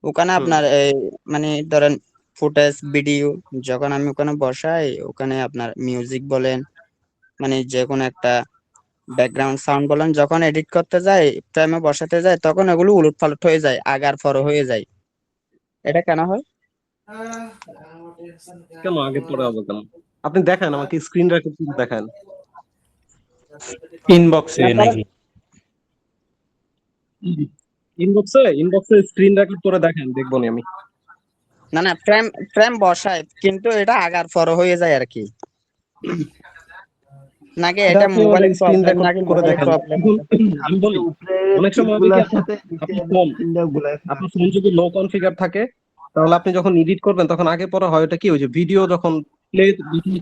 ওখানে আপনার এই মানে ধরেন ফুটেজ ভিডিও যখন আমি ওখানে বসাই, ওখানে আপনার মিউজিক বলেন, মানে যে কোনো একটা ব্যাকগ্রাউন্ড সাউন্ড বলেন যখন এডিট করতে যায় ফ্রেমে বসাতে যায় তখন এগুলো উলটপালট হয়ে যায়, আগার পর হয়ে যায়। এটা কেন হয়? কেন আগে পরে হবে কেন? আপনি দেখেন, আমাকে স্ক্রিন রেকর্ড দেখান। ইনবক্সে নাকি? ইনবক্সে স্ক্রিন রেকর্ড করে দেখেন, দেখবো নি আমি। না না, ফ্রেম ফ্রেম বসায় কিন্তু এটা আগার পর হয়ে যায় আর কি। নাকি এটা এটা আপনি আমাদের মোবাইলের স্ক্রিন প্রবলেম, রেকর্ড নাকি করে মোবাইলের দেখেন। প্রবলেম? আমি বলি, উপরে অনেক সময় হবে কি গুলার আপনার সাথে আপনার ফোন আপনার ফোন যদি লো কনফিগার থাকে, তাহলে আপনি যখন এডিট করবেন তখন আগে পরে হয় ওটা কি, ওই যে ভিডিও যখন প্লে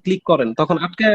ক্লিক করেন তখন আটকে